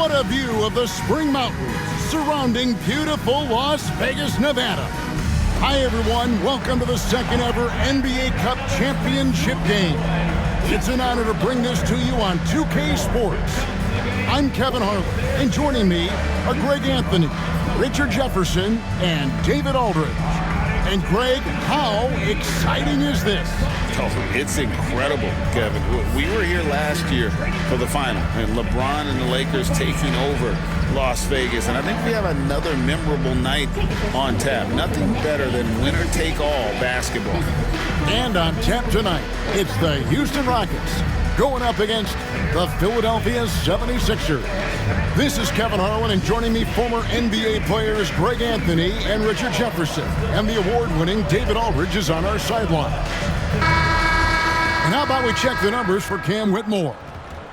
What a view of the Spring Mountains surrounding beautiful Las Vegas, Nevada. Hi, everyone. Welcome to the second ever NBA Cup Championship game. It's an honor to bring this to you on 2K Sports. I'm Kevin Harlan, and joining me are Greg Anthony, Richard Jefferson, and David Aldridge. And Greg, how exciting is this? Oh, it's incredible, Kevin. We were here last year for the final, and LeBron and the Lakers taking over Las Vegas. And I think we have another memorable night on tap. Nothing better than winner-take-all basketball. And on tap tonight, it's the Houston Rockets going up against the Philadelphia 76ers. This is Kevin Harlan, and joining me, former NBA players Greg Anthony and Richard Jefferson. And the award-winning David Aldridge is on our sideline. And how about we check the numbers for Cam Whitmore?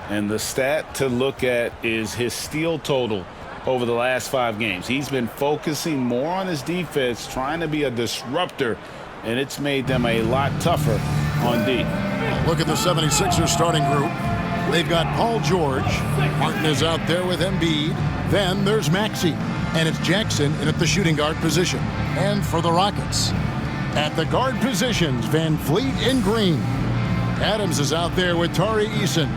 And the stat to look at is his steal total over the last 5 games. He's been focusing more on his defense, trying to be a disruptor, and it's made them a lot tougher on D. Look at the 76ers starting group. They've got Paul George. Martin is out there with Embiid. Then there's Maxey. And it's Jackson in at the shooting guard position. And for the Rockets, at the guard positions, Van Fleet and Green. Adams is out there with Tari Eason.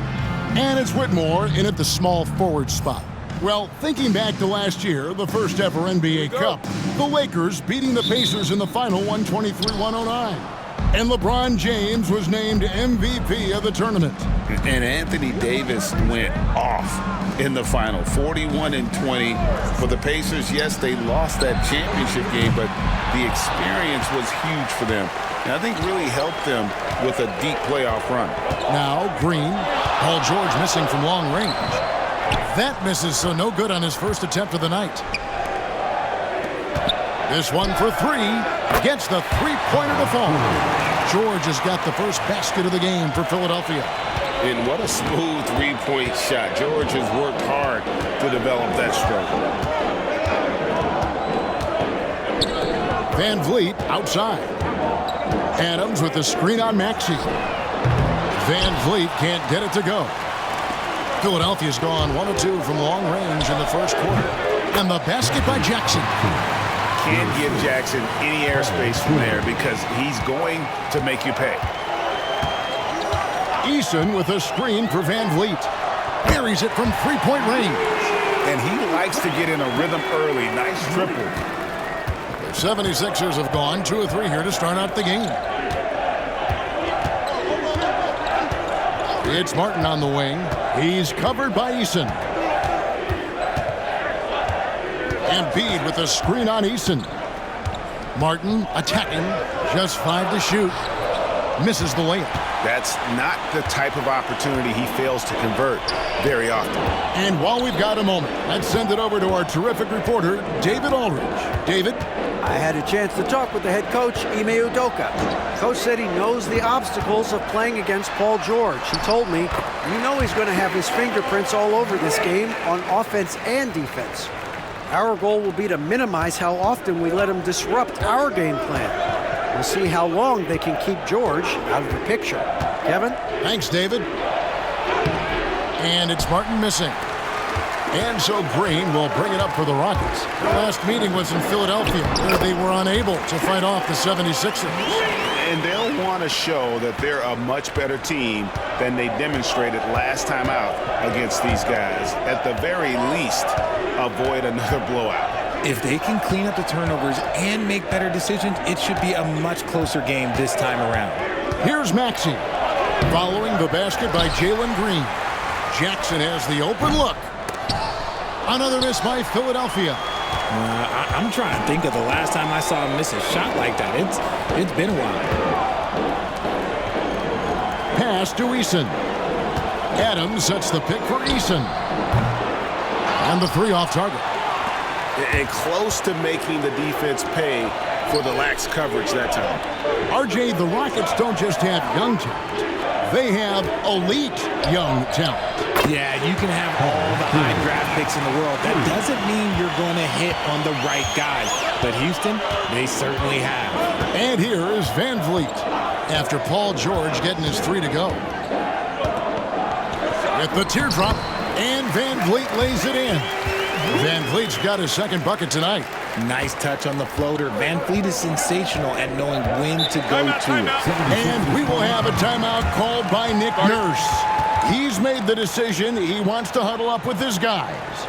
And it's Whitmore in at the small forward spot. Well, thinking back to last year, the first ever NBA Cup, the Lakers beating the Pacers in the final 123-109. And LeBron James was named MVP of the tournament. And Anthony Davis went off in the final, 41-20 for the Pacers. Yes, they lost that championship game, but the experience was huge for them. And I think really helped them with a deep playoff run. Now Green, Paul George missing from long range. That misses, so no good on his first attempt of the night. This one for 3. Gets the three-pointer to fall. George has got the first basket of the game for Philadelphia. And what a smooth three-point shot. George has worked hard to develop that stroke. Van Vliet outside. Adams with the screen on Maxey. Van Vliet can't get it to go. Philadelphia's gone 1 of 2 from long range in the first quarter. And the basket by Jackson. Can't give Jackson any airspace from there because he's going to make you pay. Eason with a screen for Van Vliet. Buries it from three-point range. And he likes to get in a rhythm early. Nice triple. The 76ers have gone 2 of 3 here to start out the game. It's Martin on the wing. He's covered by Eason. Embiid with a screen on Eason. Martin attacking. Just 5 to shoot. Misses the layup. That's not the type of opportunity he fails to convert very often. And while we've got a moment, let's send it over to our terrific reporter, David Aldridge. David? I had a chance to talk with the head coach, Ime Udoka. Coach said he knows the obstacles of playing against Paul George. He told me, you know he's going to have his fingerprints all over this game on offense and defense. Our goal will be to minimize how often we let him disrupt our game plan. We'll see how long they can keep George out of the picture. Kevin? Thanks, David. And it's Martin missing. And so Green will bring it up for the Rockets. Their last meeting was in Philadelphia, where they were unable to fight off the 76ers. And they'll want to show that they're a much better team than they demonstrated last time out against these guys. At the very least, avoid another blowout. If they can clean up the turnovers and make better decisions, it should be a much closer game this time around. Here's Maxey. Following the basket by Jalen Green. Jackson has the open look. Another miss by Philadelphia. I'm trying to think of the last time I saw him miss a shot like that. It's been a while. Pass to Eason. Adams sets the pick for Eason. And the 3 off target. And close to making the defense pay for the lax coverage that time. RJ, the Rockets don't just have young talent. They have elite young talent. Yeah, you can have all the high draft picks in the world. That doesn't mean you're going to hit on the right guys. But Houston, they certainly have. And here is Van Vliet after Paul George getting his 3 to go. With the teardrop, And Van Vliet lays it in. Van Vliet's got his second bucket tonight. Nice touch on the floater. Van Vliet is sensational at knowing when to go to it. And we will have a timeout called by Nick Nurse. He's made the decision. He wants to huddle up with his guys.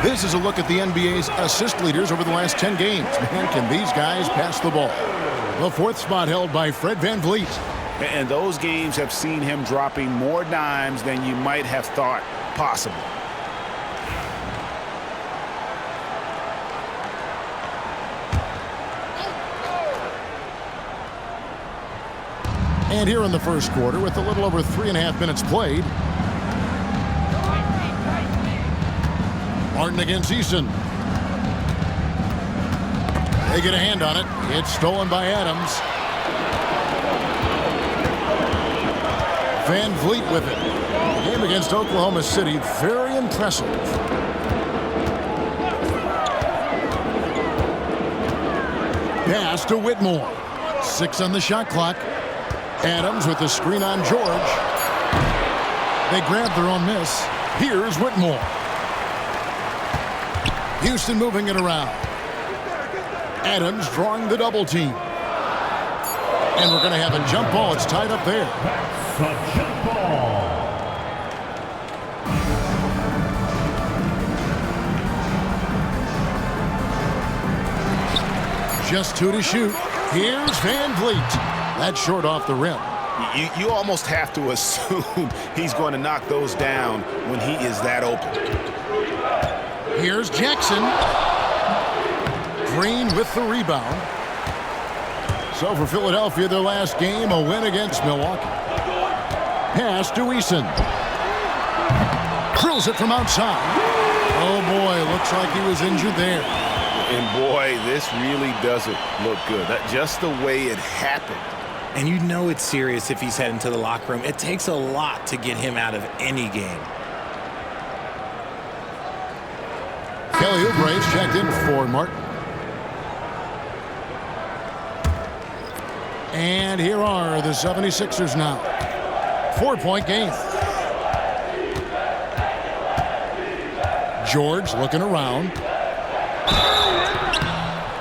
This is a look at the NBA's assist leaders over the last 10 games. Man, can these guys pass the ball? The fourth spot held by Fred VanVleet. And those games have seen him dropping more dimes than you might have thought possible. And here in the first quarter, with a little over 3.5 minutes played, Martin against Eason. They get a hand on it. It's stolen by Adams. Van Vliet with it. The game against Oklahoma City, very impressive. Pass to Whitmore. 6 on the shot clock. Adams with the screen on George. They grab their own miss. Here's Whitmore. Houston moving it around. Adams drawing the double team. And we're going to have a jump ball. It's tied up there. The jump ball. Just 2 to shoot. Here's Van Vliet. That's short off the rim. You almost have to assume he's going to knock those down when he is that open. Here's Jackson. Green with the rebound. So for Philadelphia, their last game, a win against Milwaukee. Pass to Eason. Drills it from outside. Oh boy, looks like he was injured there. And boy, this really doesn't look good. Just the way it happened. And you know it's serious if he's heading to the locker room. It takes a lot to get him out of any game. Kelly Oubre's checked in for Martin. And here are the 76ers now. 4-point game. George looking around.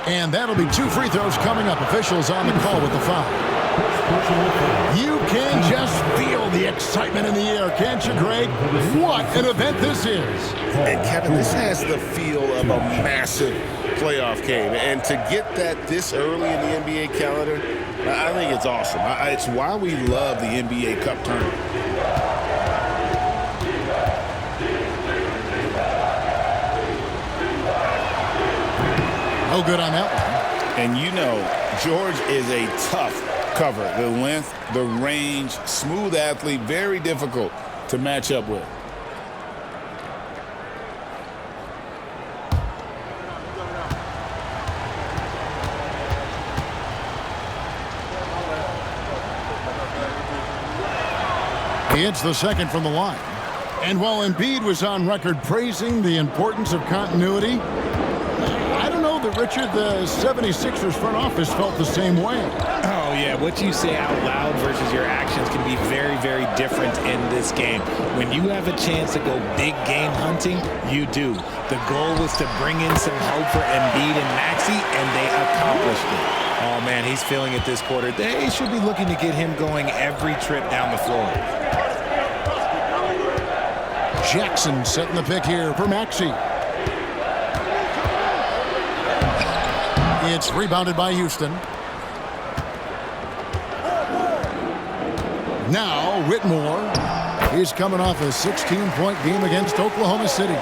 And that'll be 2 free throws coming up. Officials on the call with the foul. You can just feel the excitement in the air, can't you, Greg? What an event this is. And Kevin, this has the feel of a massive playoff game. And to get that this early in the NBA calendar, I think it's awesome. It's why we love the NBA Cup tournament. No good on that one. And you know, George is a tough cover. The length, the range, smooth athlete, very difficult to match up with. It's the second from the line. And while Embiid was on record praising the importance of continuity, I don't know that, Richard, the 76ers front office felt the same way. Oh, yeah. What you say out loud versus your actions can be very, very different in this game. When you have a chance to go big game hunting, you do. The goal was to bring in some hope for Embiid and Maxey, and they accomplished it. Oh, man, he's feeling it this quarter. They should be looking to get him going every trip down the floor. Jackson setting the pick here for Maxey. It's rebounded by Houston. Now Whitmore is coming off a 16-point game against Oklahoma City.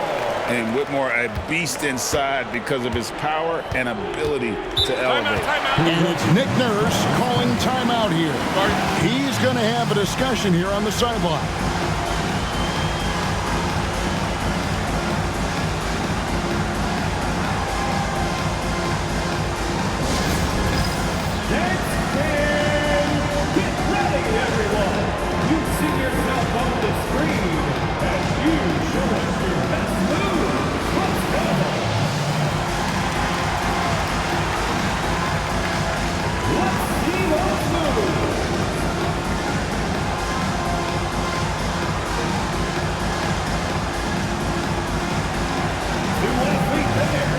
And Whitmore, a beast inside because of his power and ability to elevate. And it's Nick Nurse calling timeout here. He's going to have a discussion here on the sideline. Get ready, everyone. You see yourself on the screen, and you show us your best move. Let's go. Let's see those moves. To what we there.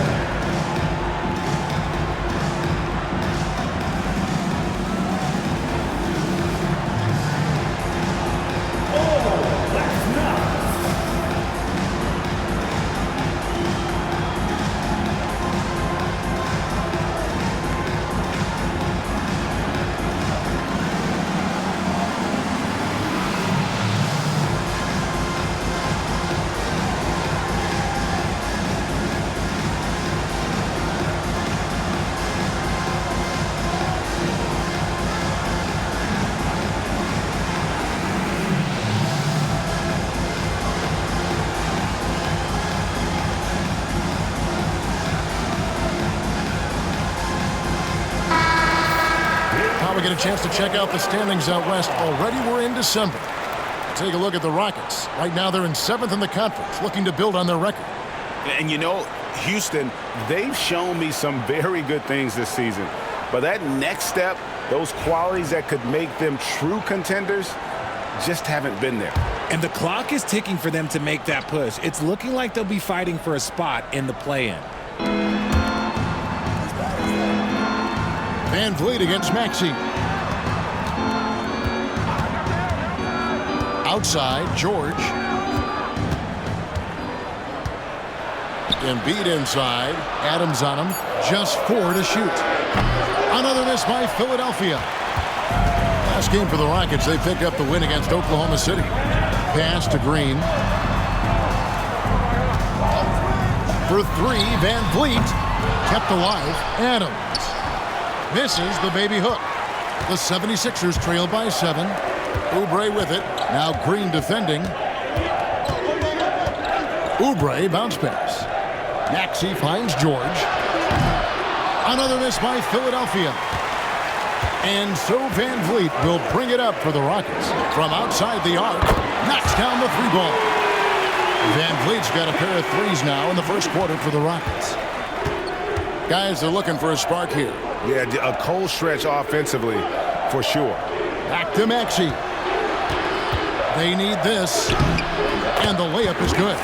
We get a chance to check out the standings out west. Already we're in December. Take a look at the Rockets. Right now they're in 7th in the conference, looking to build on their record. And you know, Houston, they've shown me some very good things this season. But that next step, those qualities that could make them true contenders, just haven't been there. And the clock is ticking for them to make that push. It's looking like they'll be fighting for a spot in the play-in. Van Vliet against Maxey. Outside, George. Embiid inside. Adams on him. Just 4 to shoot. Another miss by Philadelphia. Last game for the Rockets, they picked up the win against Oklahoma City. Pass to Green. For 3, Van Vliet. Kept alive. Adams. Misses the baby hook. The 76ers trail by 7. Oubre with it. Now Green defending. Oubre bounce pass. Maxey finds George. Another miss by Philadelphia. And so Van Vliet will bring it up for the Rockets. From outside the arc, knocks down the 3-ball. Van Vliet's got a pair of threes now in the first quarter for the Rockets. Guys are looking for a spark here. Yeah, a cold stretch offensively, for sure. Back to Maxey. They need this. And the layup is good.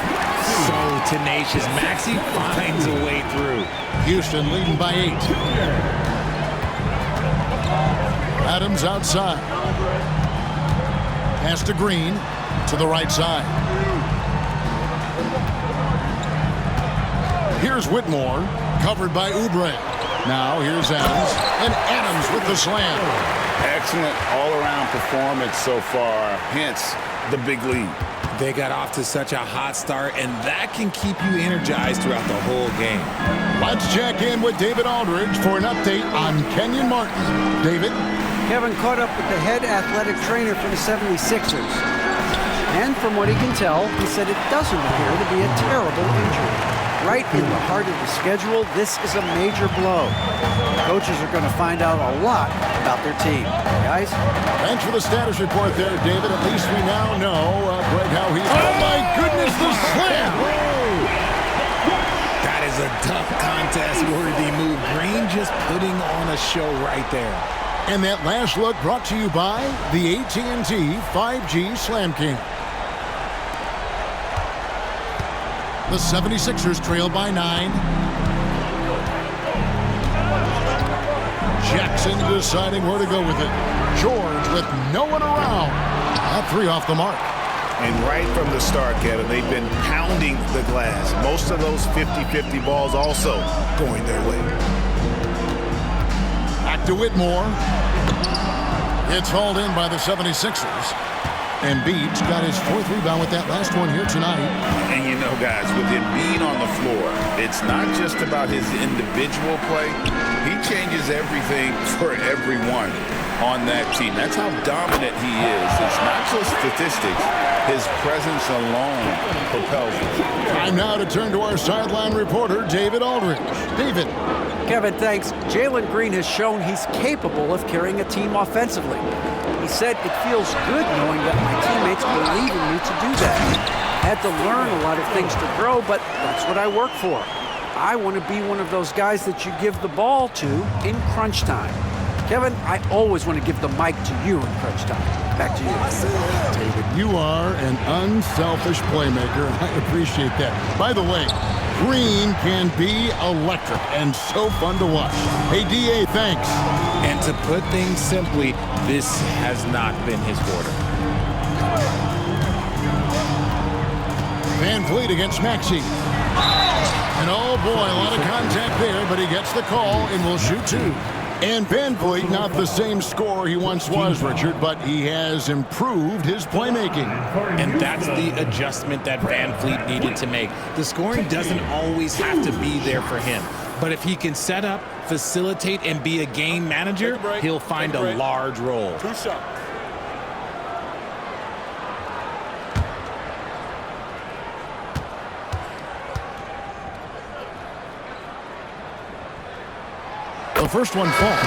So tenacious. Maxey finds a way through. Houston leading by 8. Adams outside. Pass to Green. To the right side. Here's Whitmore. Covered by Oubre. Now here's Adams. And Adams with the slam. Excellent all-around performance so far, hence the big lead. They got off to such a hot start, and that can keep you energized throughout the whole game. Let's check in with David Aldridge for an update on Kenyon Martin. David? Kevin caught up with the head athletic trainer for the 76ers. And from what he can tell, he said it doesn't appear to be a terrible injury. Right in the heart of the schedule, this is a major blow. Coaches are going to find out a lot about their team. Guys? Thanks for the status report there, David. At least we now know, Greg, how he's... Oh, my goodness, the slam! That is a tough contest-worthy move. Green just putting on a show right there. And that last look brought to you by the AT&T 5G Slam King. The 76ers trail by 9. Jackson deciding where to go with it. George with no one around. That 3 off the mark. And right from the start, Kevin, they've been pounding the glass. Most of those 50-50 balls also going their way. Back to Whitmore. It's hauled in by the 76ers. Embiid's got his 4th rebound with that last one here tonight. And you know, guys, with Embiid on the floor, it's not just about his individual play. He changes everything for everyone on that team. That's how dominant he is. It's not just statistics. His presence alone propels him. Time now to turn to our sideline reporter, David Aldridge. David. Kevin, thanks. Jalen Green has shown he's capable of carrying a team offensively. He said, "It feels good knowing that my teammates believe in me to do that. Had to learn a lot of things to grow, but that's what I work for. I want to be one of those guys that you give the ball to in crunch time." Kevin, I always want to give the mic to you in crunch time. Back to you. David, you are an unselfish playmaker, and I appreciate that. By the way, Green can be electric and so fun to watch. Hey, D.A., thanks. And to put things simply, this has not been his quarter. Van Vliet against Maxey. And oh boy, a lot of contact there, but he gets the call and will shoot 2. And Van Vliet, not the same scorer he once was, Richard, but he has improved his playmaking. And that's the adjustment that Van Vliet needed to make. The scoring doesn't always have to be there for him. But if he can set up, facilitate, and be a game manager, he'll find a large role. The first one falls.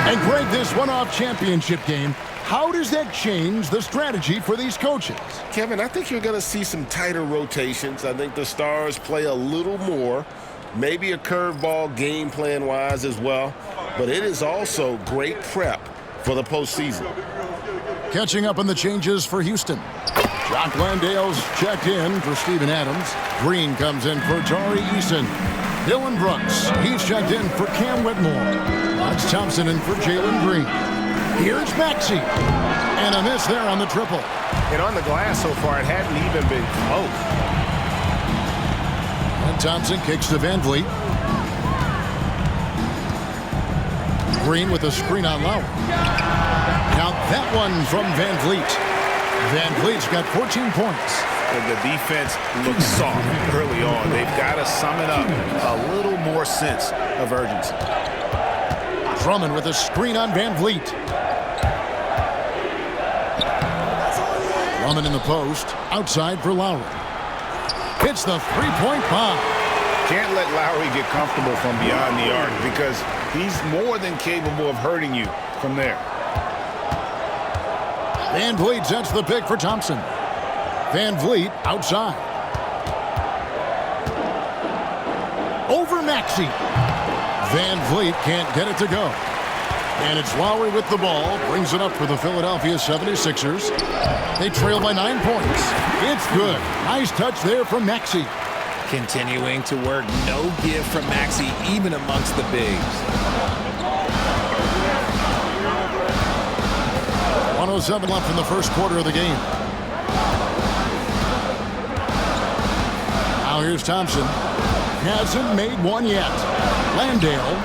And Greg, this one-off championship game, how does that change the strategy for these coaches? Kevin, I think you're going to see some tighter rotations. I think the Stars play a little more, maybe a curveball game plan-wise as well. But it is also great prep for the postseason. Catching up on the changes for Houston. Jock Landale's checked in for Steven Adams. Green comes in for Tari Eason. Dylan Brooks, he's checked in for Cam Whitmore. That's Thompson in for Jalen Green. Here's Maxey. And a miss there on the triple. And on the glass so far, it hadn't even been close. And Thompson kicks to Van Vliet. Green with a screen on Lowry. Now that one from Van Vliet. Van Vliet's got 14 points. And the defense looks soft early on. They've got to sum it up. A little more sense of urgency. Drummond with a screen on Van Vliet. Drummond in the post. Outside for Lowry. Hits the three-point bomb. Can't let Lowry get comfortable from beyond the arc because he's more than capable of hurting you from there. Van Vliet sets the pick for Thompson. Van Vliet outside. Over Maxey. Van Vliet can't get it to go. And it's Lowry with the ball. Brings it up for the Philadelphia 76ers. They trail by 9 points. It's good. Nice touch there from Maxey. Continuing to work. No give from Maxey, even amongst the bigs. 107 left in the first quarter of the game. Now here's Thompson. Hasn't made one yet. Landale.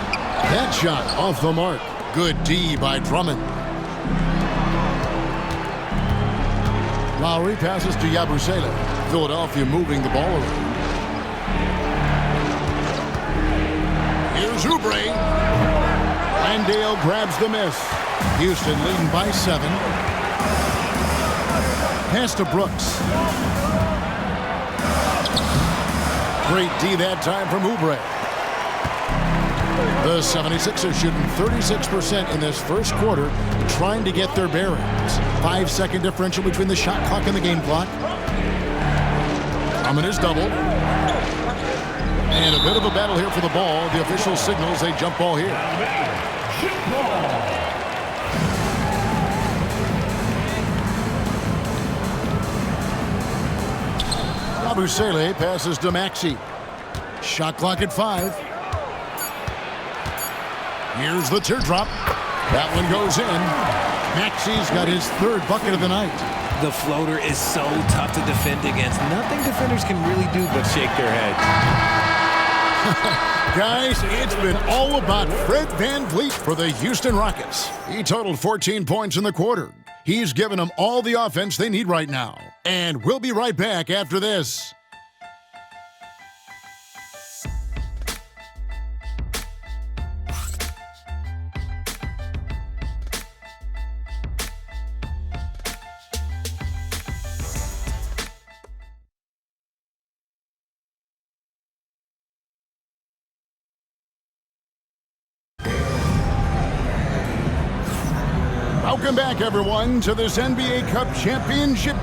That shot off the mark. Good D by Drummond. Lowry passes to Yabusele. Philadelphia moving the ball around. Here's Oubre. Landale grabs the miss. Houston leading by 7. Pass to Brooks. Great D that time from Oubre. The 76ers shooting 36% in this first quarter, trying to get their bearings. 5-second differential between the shot clock and the game clock. Drummond is double. And a bit of a battle here for the ball. The official signals a jump ball here. Yabusele passes to Maxey. Shot clock at 5. Here's the teardrop. That one goes in. Maxey's got his 3rd bucket of the night. The floater is so tough to defend against. Nothing defenders can really do but shake their heads. Guys, it's been all about Fred Van Vliet for the Houston Rockets. He totaled 14 points in the quarter. He's given them all the offense they need right now. And we'll be right back after this. Welcome back, everyone, to this NBA Cup Championship.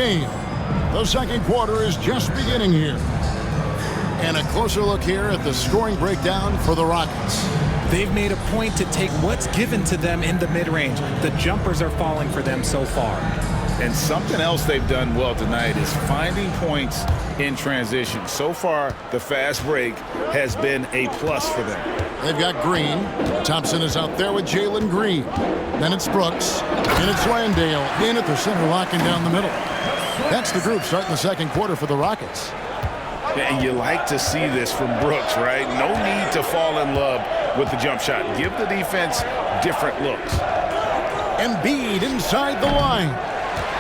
game. The second quarter is just beginning here. And a closer look here at the scoring breakdown for the Rockets. They've made a point to take what's given to them in the mid-range. The jumpers are falling for them so far. And something else they've done well tonight is finding points in transition. So far, the fast break has been a plus for them. They've got Green. Thompson is out there with Jalen Green. Then it's Brooks. And it's Landale in at the center, locking down the middle. That's the group starting the second quarter for the Rockets. And you like to see this from Brooks, right? No need to fall in love with the jump shot. Give the defense different looks. Embiid inside the line.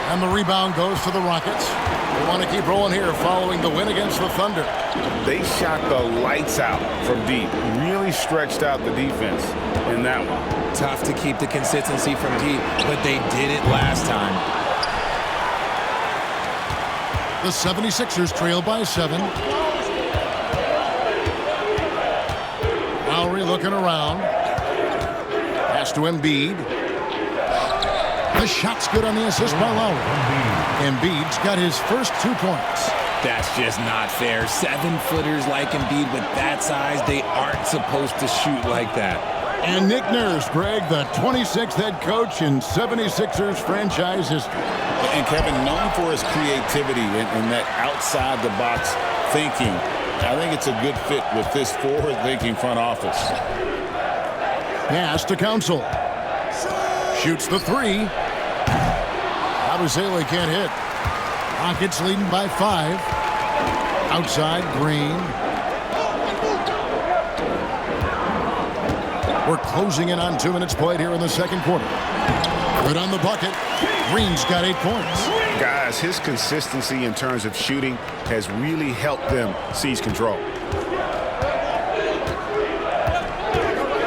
And the rebound goes to the Rockets. They want to keep rolling here following the win against the Thunder. They shot the lights out from deep. Really stretched out the defense in that one. Tough to keep the consistency from deep, but they did it last time. The 76ers trail by 7. Lowry looking around. Pass to Embiid. The shot's good on the assist by Lowry. Embiid's got his first 2 points. That's just not fair. 7-footers like Embiid with that size, they aren't supposed to shoot like that. And Nick Nurse, Greg, the 26th head coach in 76ers franchise history. And Kevin, known for his creativity and that outside-the-box thinking, I think it's a good fit with this forward-thinking front office. Pass to Council. Shoots the 3. Abusele can't hit. Rockets leading by 5. Outside, Green. We're closing in on 2 minutes played here in the second quarter. Good on the bucket. Green's got 8 points. Guys, his consistency in terms of shooting has really helped them seize control.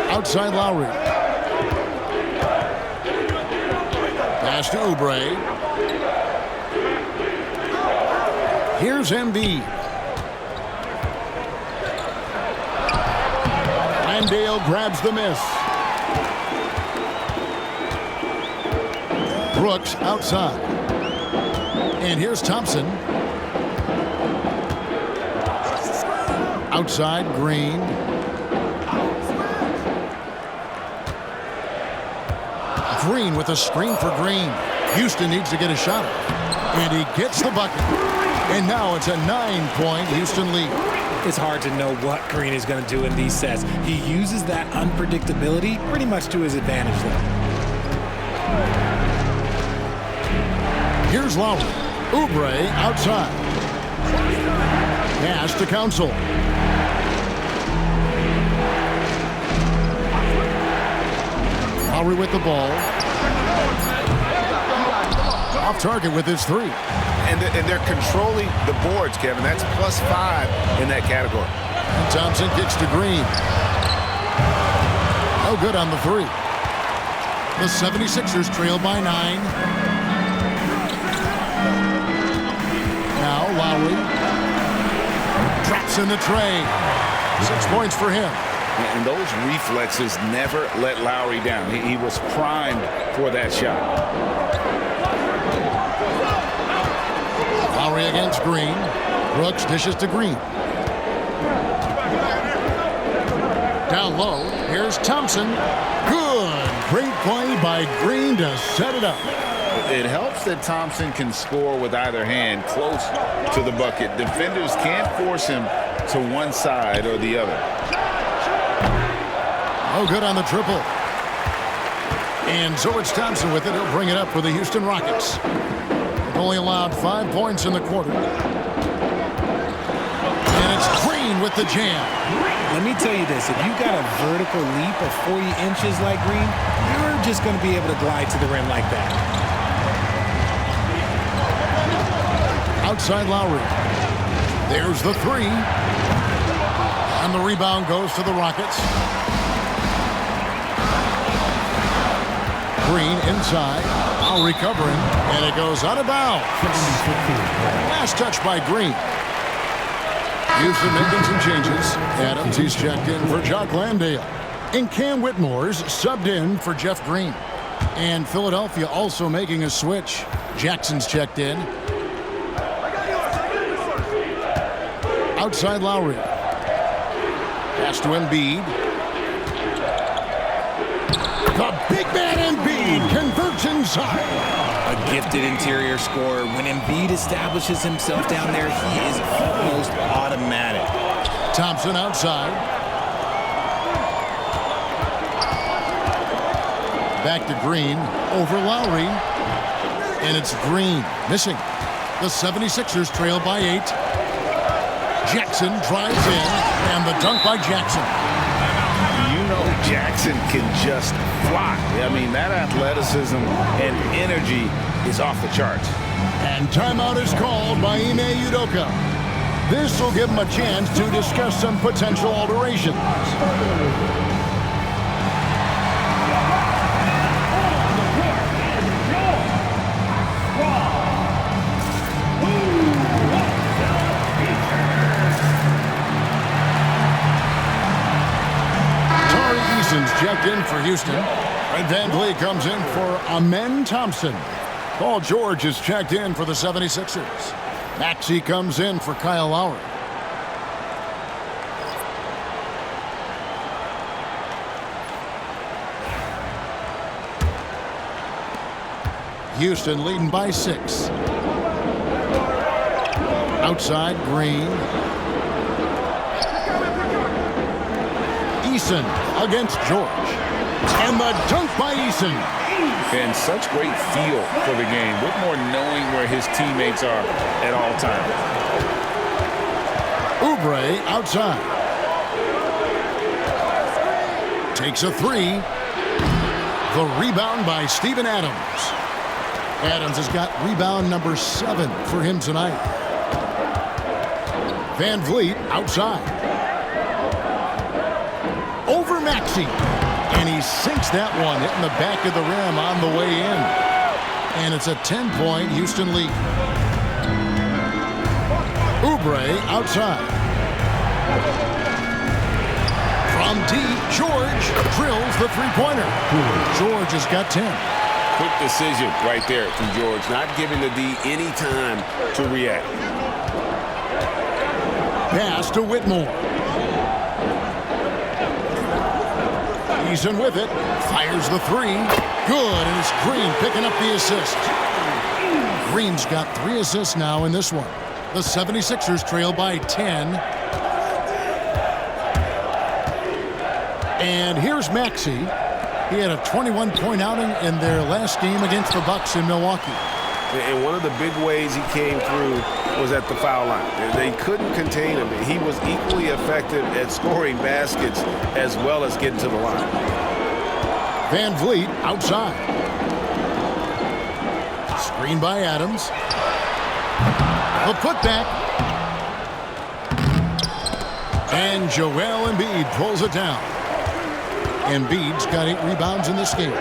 Outside Lowry. Pass to Oubre. Here's Embiid. Landale grabs the miss. Brooks outside. And here's Thompson. Outside, Green. Green with a screen for Green. Houston needs to get a shot. And he gets the bucket. And now it's a 9-point Houston lead. It's hard to know what Green is going to do in these sets. He uses that unpredictability pretty much to his advantage, though. Here's Lowry. Oubre outside. Pass to Council. Lowry with the ball. Off target with his 3. And they're controlling the boards, Kevin. That's +5 in that category. And Thompson kicks to Green. No good on the 3. The 76ers trail by 9. Now Lowry drops in the tray. 6 points for him. And those reflexes never let Lowry down. He was primed for that shot. Lowry against Green. Brooks dishes to Green. Down low, here's Thompson. Good. Great play by Green to set it up. It helps that Thompson can score with either hand close to the bucket. Defenders can't force him to one side or the other. Oh, good on the triple. And so it's Thompson with it. He'll bring it up for the Houston Rockets. They've only allowed 5 points in the quarter. And it's Green with the jam. Let me tell you this. If you got a vertical leap of 40 inches like Green, you're just going to be able to glide to the rim like that. Outside Lowry. There's the 3. And the rebound goes to the Rockets. Green inside. Lowry covering. And it goes out of bounds. Last touch by Green. Houston making some changes. Adams, he's checked in for Jock Landale. And Cam Whitmore's subbed in for Jeff Green. And Philadelphia also making a switch. Jackson's checked in. outside Lowry. Pass to Embiid. The big man Embiid converts inside. A gifted interior scorer. When Embiid establishes himself down there, he is almost automatic. Thompson outside. Back to Green, over Lowry. And it's Green, missing. The 76ers trail by 8. Jackson drives in, and the dunk by Jackson. You know Jackson can just fly. I mean, that athleticism and energy is off the charts. And timeout is called by Ime Udoka. This will give him a chance to discuss some potential alterations. Checked in for Houston. Fred VanVleet comes in for Amen Thompson. Paul George is checked in for the 76ers. Maxey comes in for Kyle Lowry. Houston leading by 6. Outside, Green. Eason against George. And the dunk by Eason. And such great feel for the game. Whitmore knowing where his teammates are at all times. Oubre outside. Takes a 3. The rebound by Steven Adams. Adams has got rebound number 7 for him tonight. VanVleet outside. Over Maxey. And he sinks that one, hitting the back of the rim on the way in. And it's a 10-point Houston lead. Oubre outside. From deep, George drills the three-pointer. George has got 10. Quick decision right there from George, not giving the D any time to react. Pass to Whitmore. Eason with it, fires the 3. Good, and it's Green picking up the assist. Green's got 3 assists now in this one. The 76ers trail by 10. And here's Maxey. He had a 21-point outing in their last game against the Bucks in Milwaukee. And one of the big ways he came through was at the foul line. They couldn't contain him. He was equally effective at scoring baskets as well as getting to the line. VanVleet outside. Screen by Adams. The putback. And Joel Embiid pulls it down. Embiid's got 8 rebounds in this game.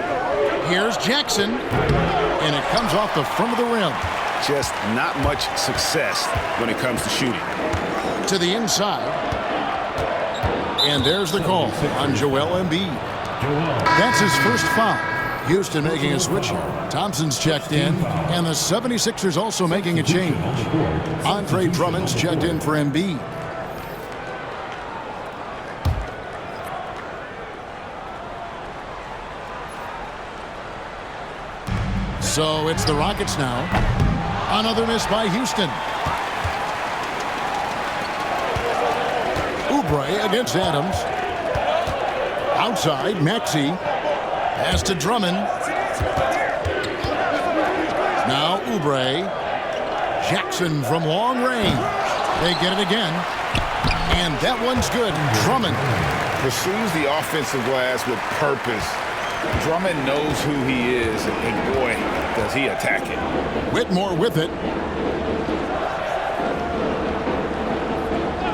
Here's Jackson. And it comes off the front of the rim. Just not much success when it comes to shooting. To the inside. And there's the call on Joel Embiid. That's his first foul. Houston making a switch here. Thompson's checked in. And the 76ers also making a change. Andre Drummond's checked in for Embiid. So it's the Rockets now. Another miss by Houston. Oubre against Adams. Outside, Maxey. Pass to Drummond. Now Oubre. Jackson from long range. They get it again. And that one's good. Drummond Pursues the offensive glass with purpose. Drummond knows who he is, and boy, does he attack it. Whitmore with it.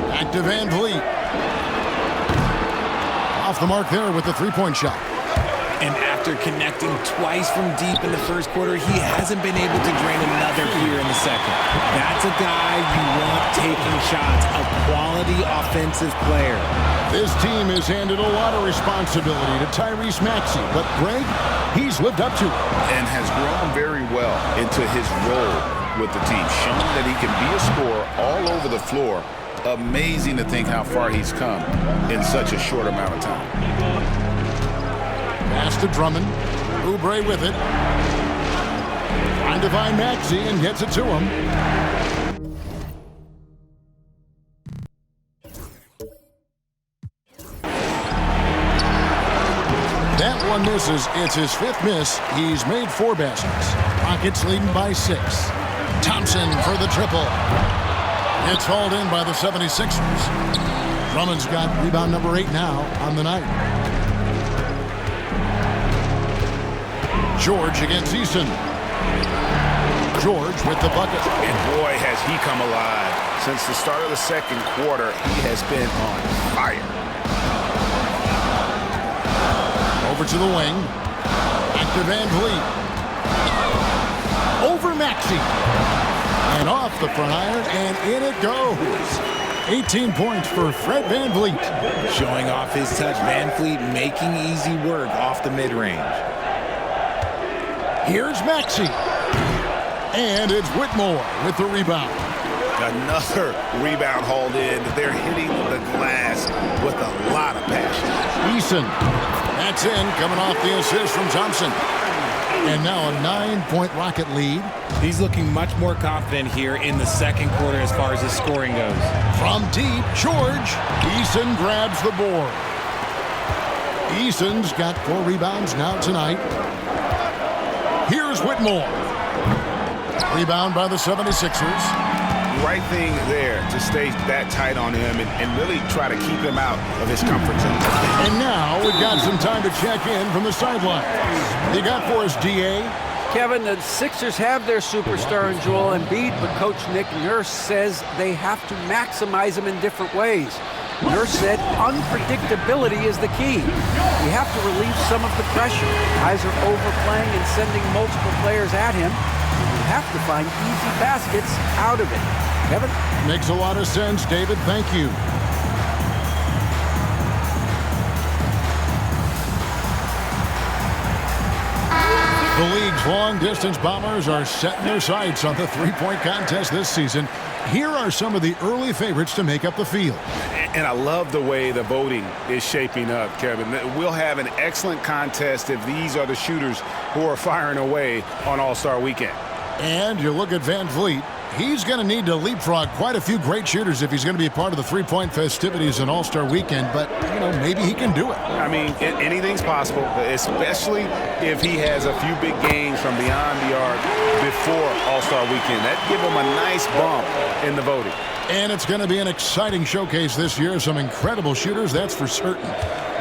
Back to VanVleet. Off the mark there with the three-point shot. And after connecting twice from deep in the first quarter, he hasn't been able to drain another here in the second. That's a guy you want taking shots, a quality offensive player. This team has handed a lot of responsibility to Tyrese Maxey, but Greg, he's lived up to it. And has grown very well into his role with the team, showing that he can be a scorer all over the floor Amazing to think how far he's come in such a short amount of time. Pass to Drummond. Oubre with it. Trying to find Maxey and gets it to him. That one misses. It's his 5th miss. He's made 4 baskets. Rockets leading by 6. Thompson for the triple. It's hauled in by the 76ers. Drummond's got rebound number 8 now on the night. George against Eason. George with the bucket. And boy, has he come alive. Since the start of the second quarter, he has been on fire. Over to the wing. Back to Van Vliet. Over Maxey. And off the front iron, and in it goes. 18 points for Fred Van Vliet. Showing off his touch. Van Vliet making easy work off the mid-range. Here's Maxey. And it's Whitmore with the rebound. Another rebound hauled in. They're hitting the glass with a lot of passion. Eason. That's in, coming off the assist from Thompson. And now a 9-point Rocket lead. He's looking much more confident here in the second quarter as far as his scoring goes. From deep, George. Eason grabs the board. Eason's got 4 rebounds now tonight. Here's Whitmore. Rebound by the 76ers. Right thing there to stay that tight on him and really try to keep him out of his comfort zone. And now we've got some time to check in from the sideline. You got for us, D.A.? Kevin, the Sixers have their superstar in Joel Embiid, but Coach Nick Nurse says they have to maximize him in different ways. Nurse said unpredictability is the key. We have to relieve some of the pressure. Guys are overplaying and sending multiple players at him. We have to find easy baskets out of it. Kevin? Makes a lot of sense, David. Thank you. The league's long-distance bombers are setting their sights on the three-point contest this season. Here are some of the early favorites to make up the field. And I love the way the voting is shaping up, Kevin. We'll have an excellent contest if these are the shooters who are firing away on All-Star Weekend. And you look at Van Vliet. He's going to need to leapfrog quite a few great shooters if he's going to be a part of the three-point festivities in All-Star Weekend. But, you know, maybe he can do it. I mean, anything's possible, especially if he has a few big games from beyond the arc before All-Star Weekend. That'd give him a nice bump in the voting. And it's going to be an exciting showcase this year. Some incredible shooters, that's for certain.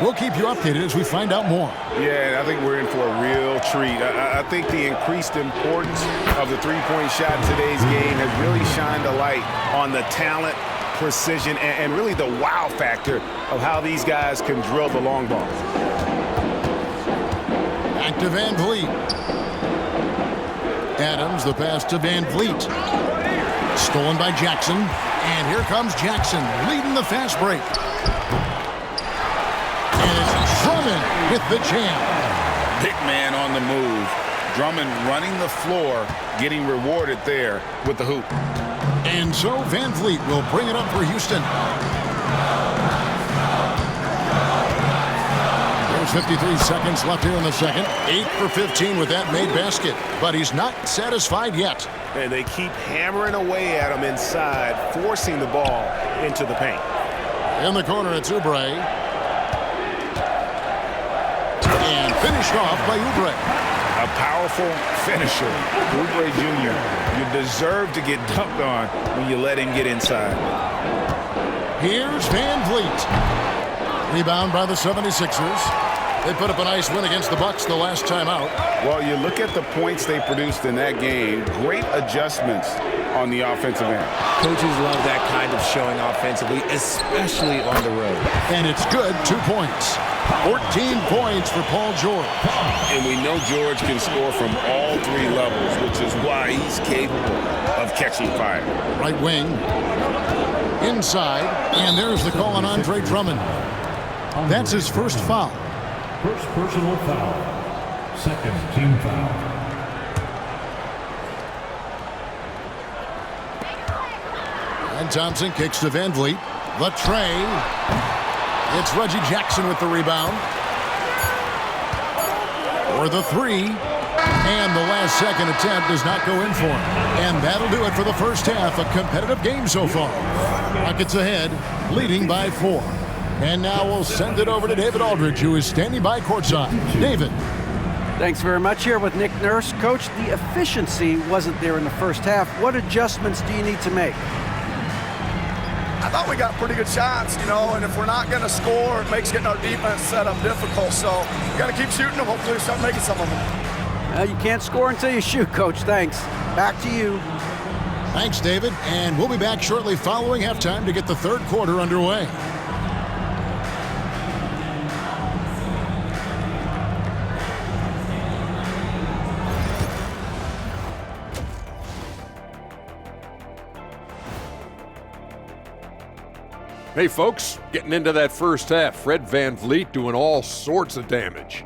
We'll keep you updated as we find out more. Yeah, I think we're in for a real treat. I think the increased importance of the three-point shot in today's game has really shined a light on the talent, precision, and really the wow factor of how these guys can drill the long ball. Back to Van Vliet. Adams, the pass to Van Vliet. Stolen by Jackson. And here comes Jackson leading the fast break. And it's Drummond with the jam. Big man on the move. Drummond running the floor, getting rewarded there with the hoop. And so Van Vliet will bring it up for Houston. There's 53 seconds left here in the second. 8 for 15 with that made basket. But he's not satisfied yet. And they keep hammering away at him inside, forcing the ball into the paint. In the corner, it's Oubre. And finished off by Oubre. A powerful finisher. Oubre Jr., you deserve to get dunked on when you let him get inside. Here's Van Vliet. Rebound by the 76ers. They put up a nice win against the Bucks the last time out. Well, you look at the points they produced in that game. Great adjustments on the offensive end. Coaches love that kind of showing offensively, especially on the road. And it's good, 2 points. 14 points for Paul George. And we know George can score from all 3 levels, which is why he's capable of catching fire. Right wing. Inside. And there's the call on Andre Drummond. That's his first foul. First personal foul. Second team foul. And Thompson kicks to Van Vliet. The tray. It's Reggie Jackson with the rebound. For the three. And the last second attempt does not go in for him. And that'll do it for the first half. A competitive game so far. Rockets ahead, leading by 4. And now we'll send it over to David Aldridge, who is standing by courtside. David. Thanks very much. Here with Nick Nurse. Coach, the efficiency wasn't there in the first half. What adjustments do you need to make? I thought we got pretty good shots, and if we're not going to score, it makes getting our defense set up difficult. So we got to keep shooting them. Hopefully we start making some of them. You can't score until you shoot, Coach. Thanks. Back to you. Thanks, David. And we'll be back shortly following halftime to get the third quarter underway. Hey folks, getting into that first half, Fred Van Vliet doing all sorts of damage.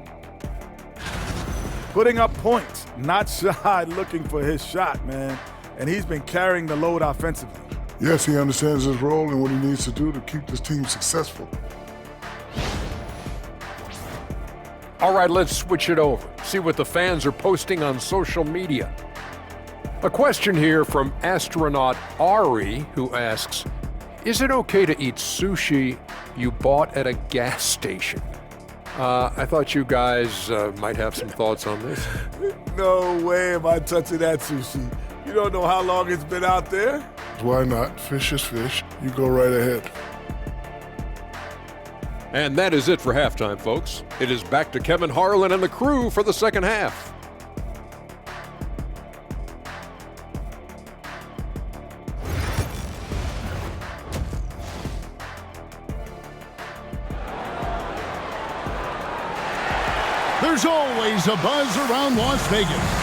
Putting up points, not shy looking for his shot, man. And he's been carrying the load offensively. Yes, he understands his role and what he needs to do to keep this team successful. All right, let's switch it over. See what the fans are posting on social media. A question here from astronaut Ari, who asks, is it okay to eat sushi you bought at a gas station? I thought you guys might have some thoughts on this. No way am I touching that sushi. You don't know how long it's been out there? Why not? Fish is fish. You go right ahead. And that is it for halftime, folks. It is back to Kevin Harlan and the crew for the second half. There's always a buzz around Las Vegas.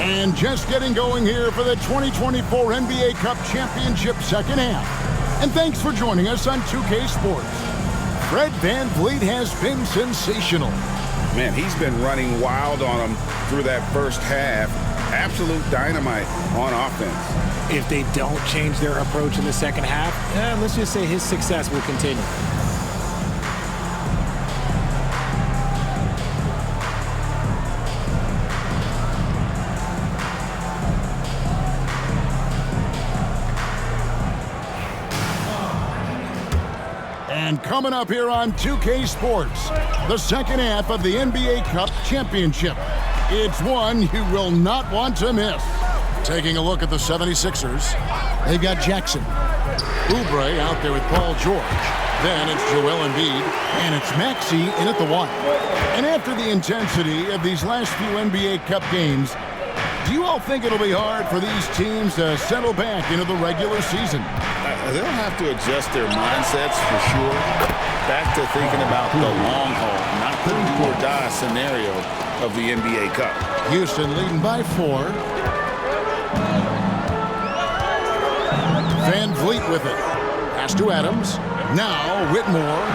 And just getting going here for the 2024 NBA Cup Championship second half. And thanks for joining us on 2K Sports. Fred VanVleet has been sensational. Man, he's been running wild on them through that first half. Absolute dynamite on offense. If they don't change their approach in the second half, let's just say his success will continue. And coming up here on 2K Sports, the second half of the NBA Cup Championship. It's one you will not want to miss. Taking a look at the 76ers, they've got Jackson. Oubre out there with Paul George. Then it's Joel Embiid, and it's Maxey in at the 1. And after the intensity of these last few NBA Cup games, do you all think it'll be hard for these teams to settle back into the regular season? They'll have to adjust their mindsets for sure. Back to thinking about the long haul, not the do-or-die scenario of the NBA Cup. Houston leading by 4. VanVleet with it. Pass to Adams. Now Whitmore.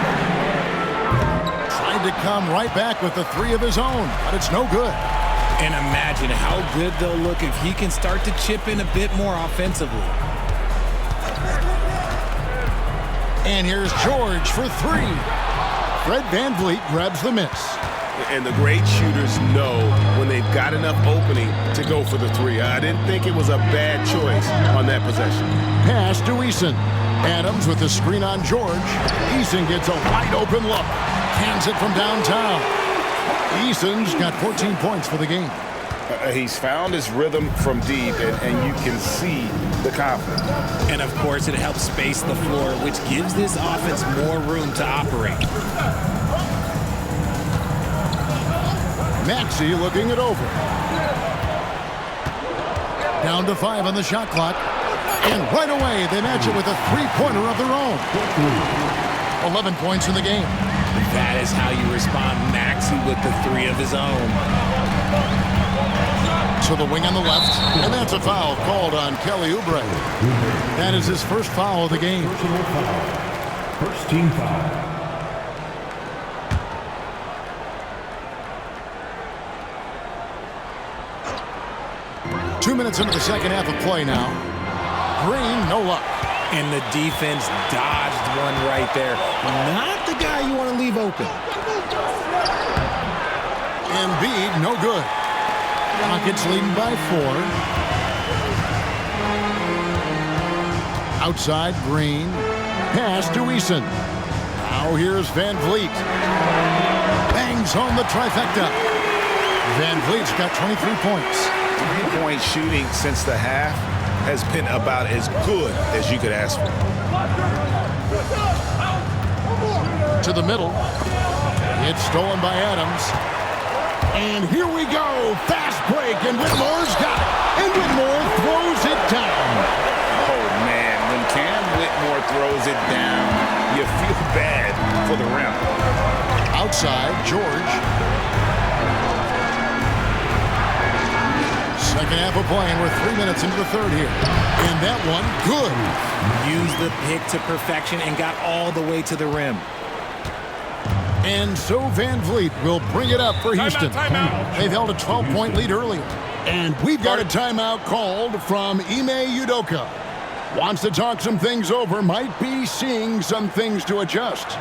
Trying to come right back with the 3 of his own, but it's no good. And imagine how good they'll look if he can start to chip in a bit more offensively. And here's George for 3. Fred VanVleet grabs the miss. And the great shooters know when they've got enough opening to go for the 3. I didn't think it was a bad choice on that possession. Pass to Eason. Adams with the screen on George. Eason gets a wide open look. Hands it from downtown. Eason's got 14 points for the game. He's found his rhythm from deep, and you can see the confidence. And, of course, it helps space the floor, which gives this offense more room to operate. Maxey looking it over. Down to 5 on the shot clock. And right away, they match it with a 3-pointer of their own. 11 points in the game. That is how you respond. Maxey with the 3 of his own. To the wing on the left. And that's a foul called on Kelly Oubre. That is his first foul of the game. First team foul. 2 minutes into the second half of play now. Green, no luck. And the defense dodged one right there. Not the guy you want to leave open. Embiid, no good. Rockets leading by 4. Outside, Green. Pass to Eason. Now here's VanVleet. Bangs home the trifecta. VanVleet's got 23 points. 3-point shooting since the half has been about as good as you could ask for. To the middle. It's stolen by Adams. And here we go. Fast break, and Whitmore's got it. And Whitmore throws it down. Oh, man. When Cam Whitmore throws it down, you feel bad for the rim. Outside, George. Second half of play, and we're 3 minutes into the third here. And that one, good. Used the pick to perfection and got all the way to the rim. And so VanVleet will bring it up for Houston. Timeout. They've held a 12-point lead earlier. And we've got a timeout called from Ime Udoka. Wants to talk some things over, might be seeing some things to adjust.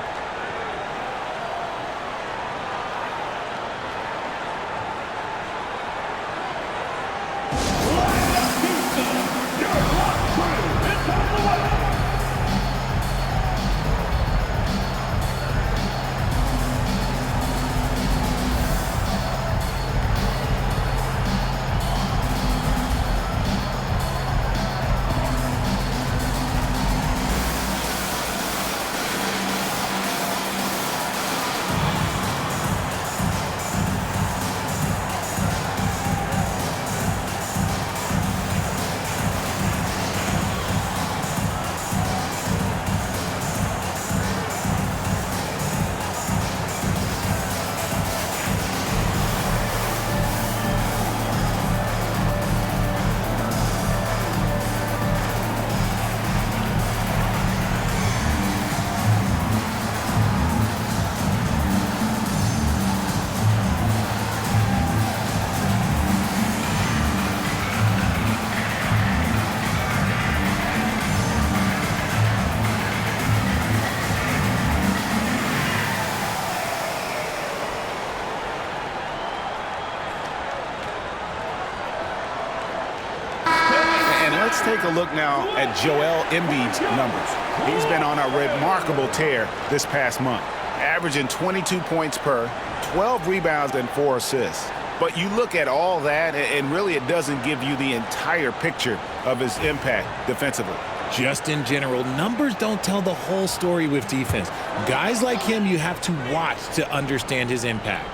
Let's take a look now at Joel Embiid's numbers. He's been on a remarkable tear this past month, averaging 22 points per, 12 rebounds, and 4 assists. But you look at all that, and really it doesn't give you the entire picture of his impact defensively. Just in general, numbers don't tell the whole story with defense. Guys like him, you have to watch to understand his impact.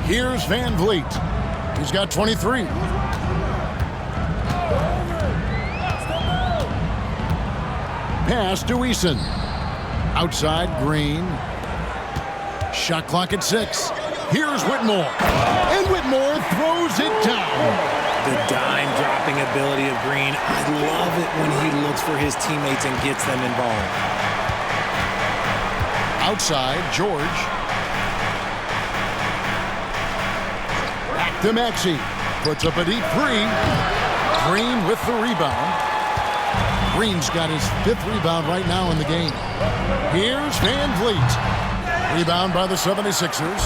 Here's Van Vliet. He's got 23. Pass to Eason. Outside, Green. Shot clock at 6. Here's Whitmore. And Whitmore throws it down. The dime-dropping ability of Green. I love it when he looks for his teammates and gets them involved. Outside, George. Back to Maxey. Puts up a deep 3. Green with the rebound. Green's got his 5th rebound right now in the game. Here's Van Vliet. Rebound by the 76ers.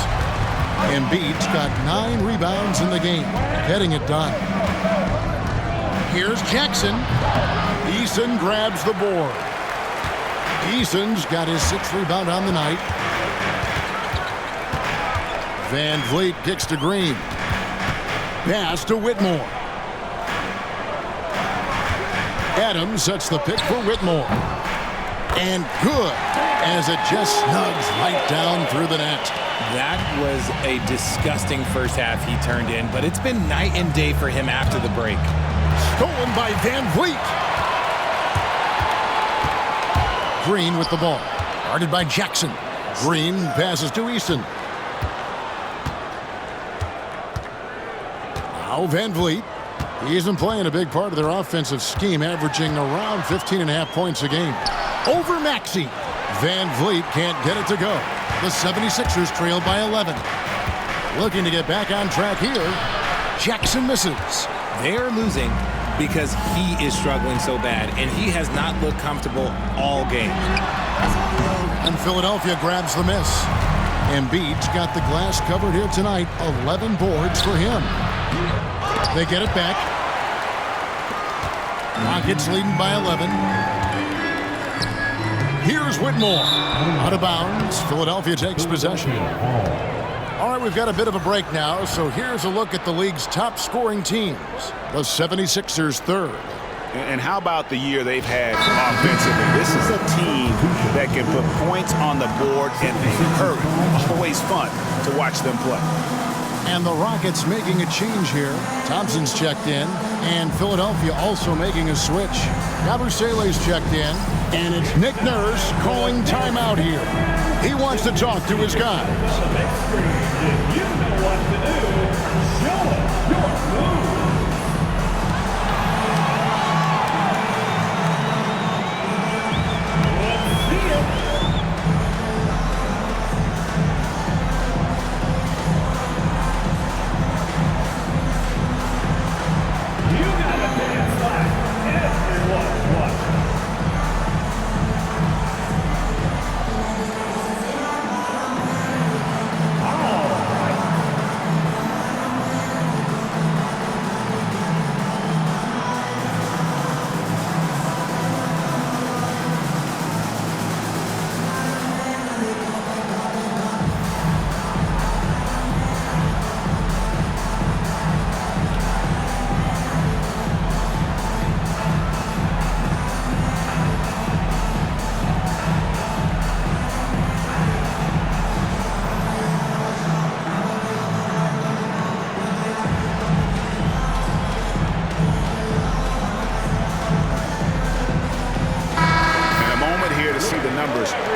Embiid's got 9 rebounds in the game, getting it done. Here's Jackson. Eason grabs the board. Eason's got his 6th rebound on the night. Van Vliet kicks to Green. Pass to Whitmore. Adams sets the pick for Whitmore. And good, as it just snugs right down through the net. That was a disgusting first half he turned in, but it's been night and day for him after the break. Stolen by Van Vliet. Green with the ball. Guarded by Jackson. Green passes to Eason. Now Van Vliet. He's been playing a big part of their offensive scheme, averaging around 15.5 points a game. Over Maxey. Van Vliet can't get it to go. The 76ers trail by 11. Looking to get back on track here. Jackson misses. They're losing because he is struggling so bad, and he has not looked comfortable all game. And Philadelphia grabs the miss. Embiid's got the glass covered here tonight. 11 boards for him. They get it back. Rockets leading by 11. Here's Whitmore. Out of bounds. Philadelphia takes possession. All right, we've got a bit of a break now, so here's a look at the league's top scoring teams. The 76ers third. And how about the year they've had offensively? This is a team that can put points on the board and hurry. Always fun to watch them play. And the Rockets making a change here. Thompson's checked in, and Philadelphia also making a switch. Yabusele's checked in, and it's Nick Nurse calling timeout here. He wants to talk to his guys. You know what to do. Show us your move. Let's see it. You gotta dance like everyone watching.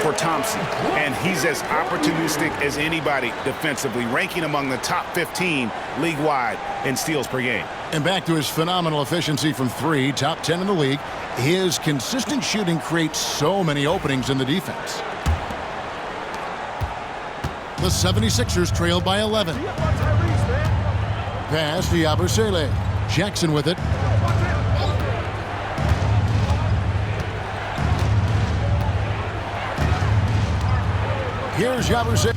For Thompson, and he's as opportunistic as anybody defensively, ranking among the top 15 league-wide in steals per game. And back to his phenomenal efficiency from 3, top 10 in the league. His consistent shooting creates so many openings in the defense. The 76ers trail by 11. Pass to Yabusele. Jackson with it. Here's Yabusele.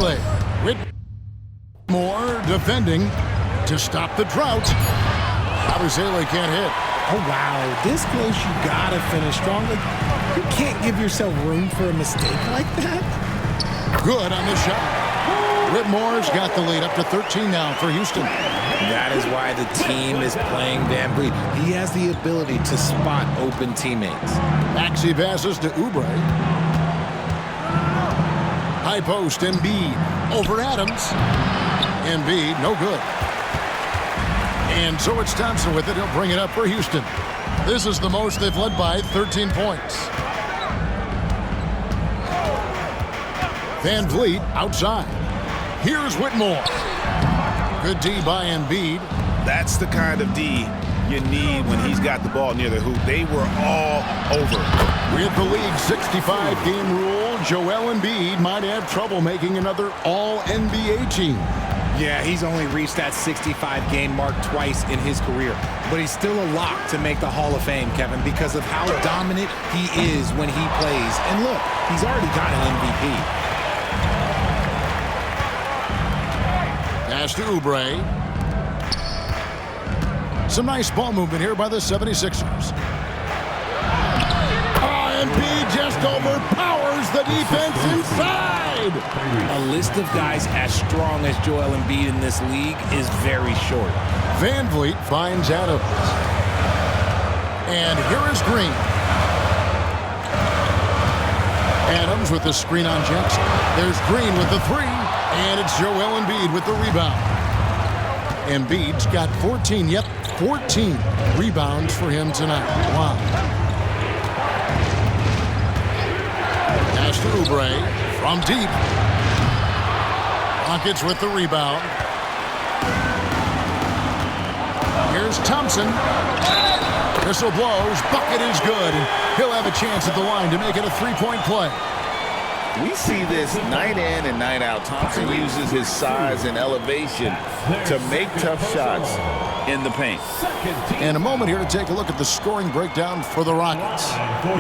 play. Whitmore defending to stop the drought. Abusele can't hit. Oh, wow. This close, you got to finish strong. You can't give yourself room for a mistake like that. Good on the shot. Whitmore's got the lead up to 13 now for Houston. That is why the team is playing VanVleet. He has the ability to spot open teammates. Maxey passes to Oubre. High post, Embiid over Adams. Embiid, no good. And so it's Thompson with it. He'll bring it up for Houston. This is the most they've led by, 13 points. VanVleet outside. Here's Whitmore. Good D by Embiid. That's the kind of D you need when he's got the ball near the hoop. They were all over. With the league 65-game rule, Joel Embiid might have trouble making another All-NBA team. Yeah, he's only reached that 65-game mark twice in his career. But he's still a lock to make the Hall of Fame, Kevin, because of how dominant he is when he plays. And look, he's already got an MVP. Pass to Oubre. Some nice ball movement here by the 76ers. Embiid just overpowers the defense inside. A list of guys as strong as Joel Embiid in this league is very short. VanVleet finds Adams. And here is Green. Adams with the screen on Jackson. There's Green with the three. And it's Joel Embiid with the rebound. Embiid's got 14, 14 rebounds for him tonight. Wow. Pass to Oubre from deep. Rockets with the rebound. Here's Thompson. Whistle blows. Bucket is good. And he'll have a chance at the line to make it a three-point play. We see this night in and night out. Thompson uses his size and elevation to make tough shots in the paint. And a moment here to take a look at the scoring breakdown for the Rockets.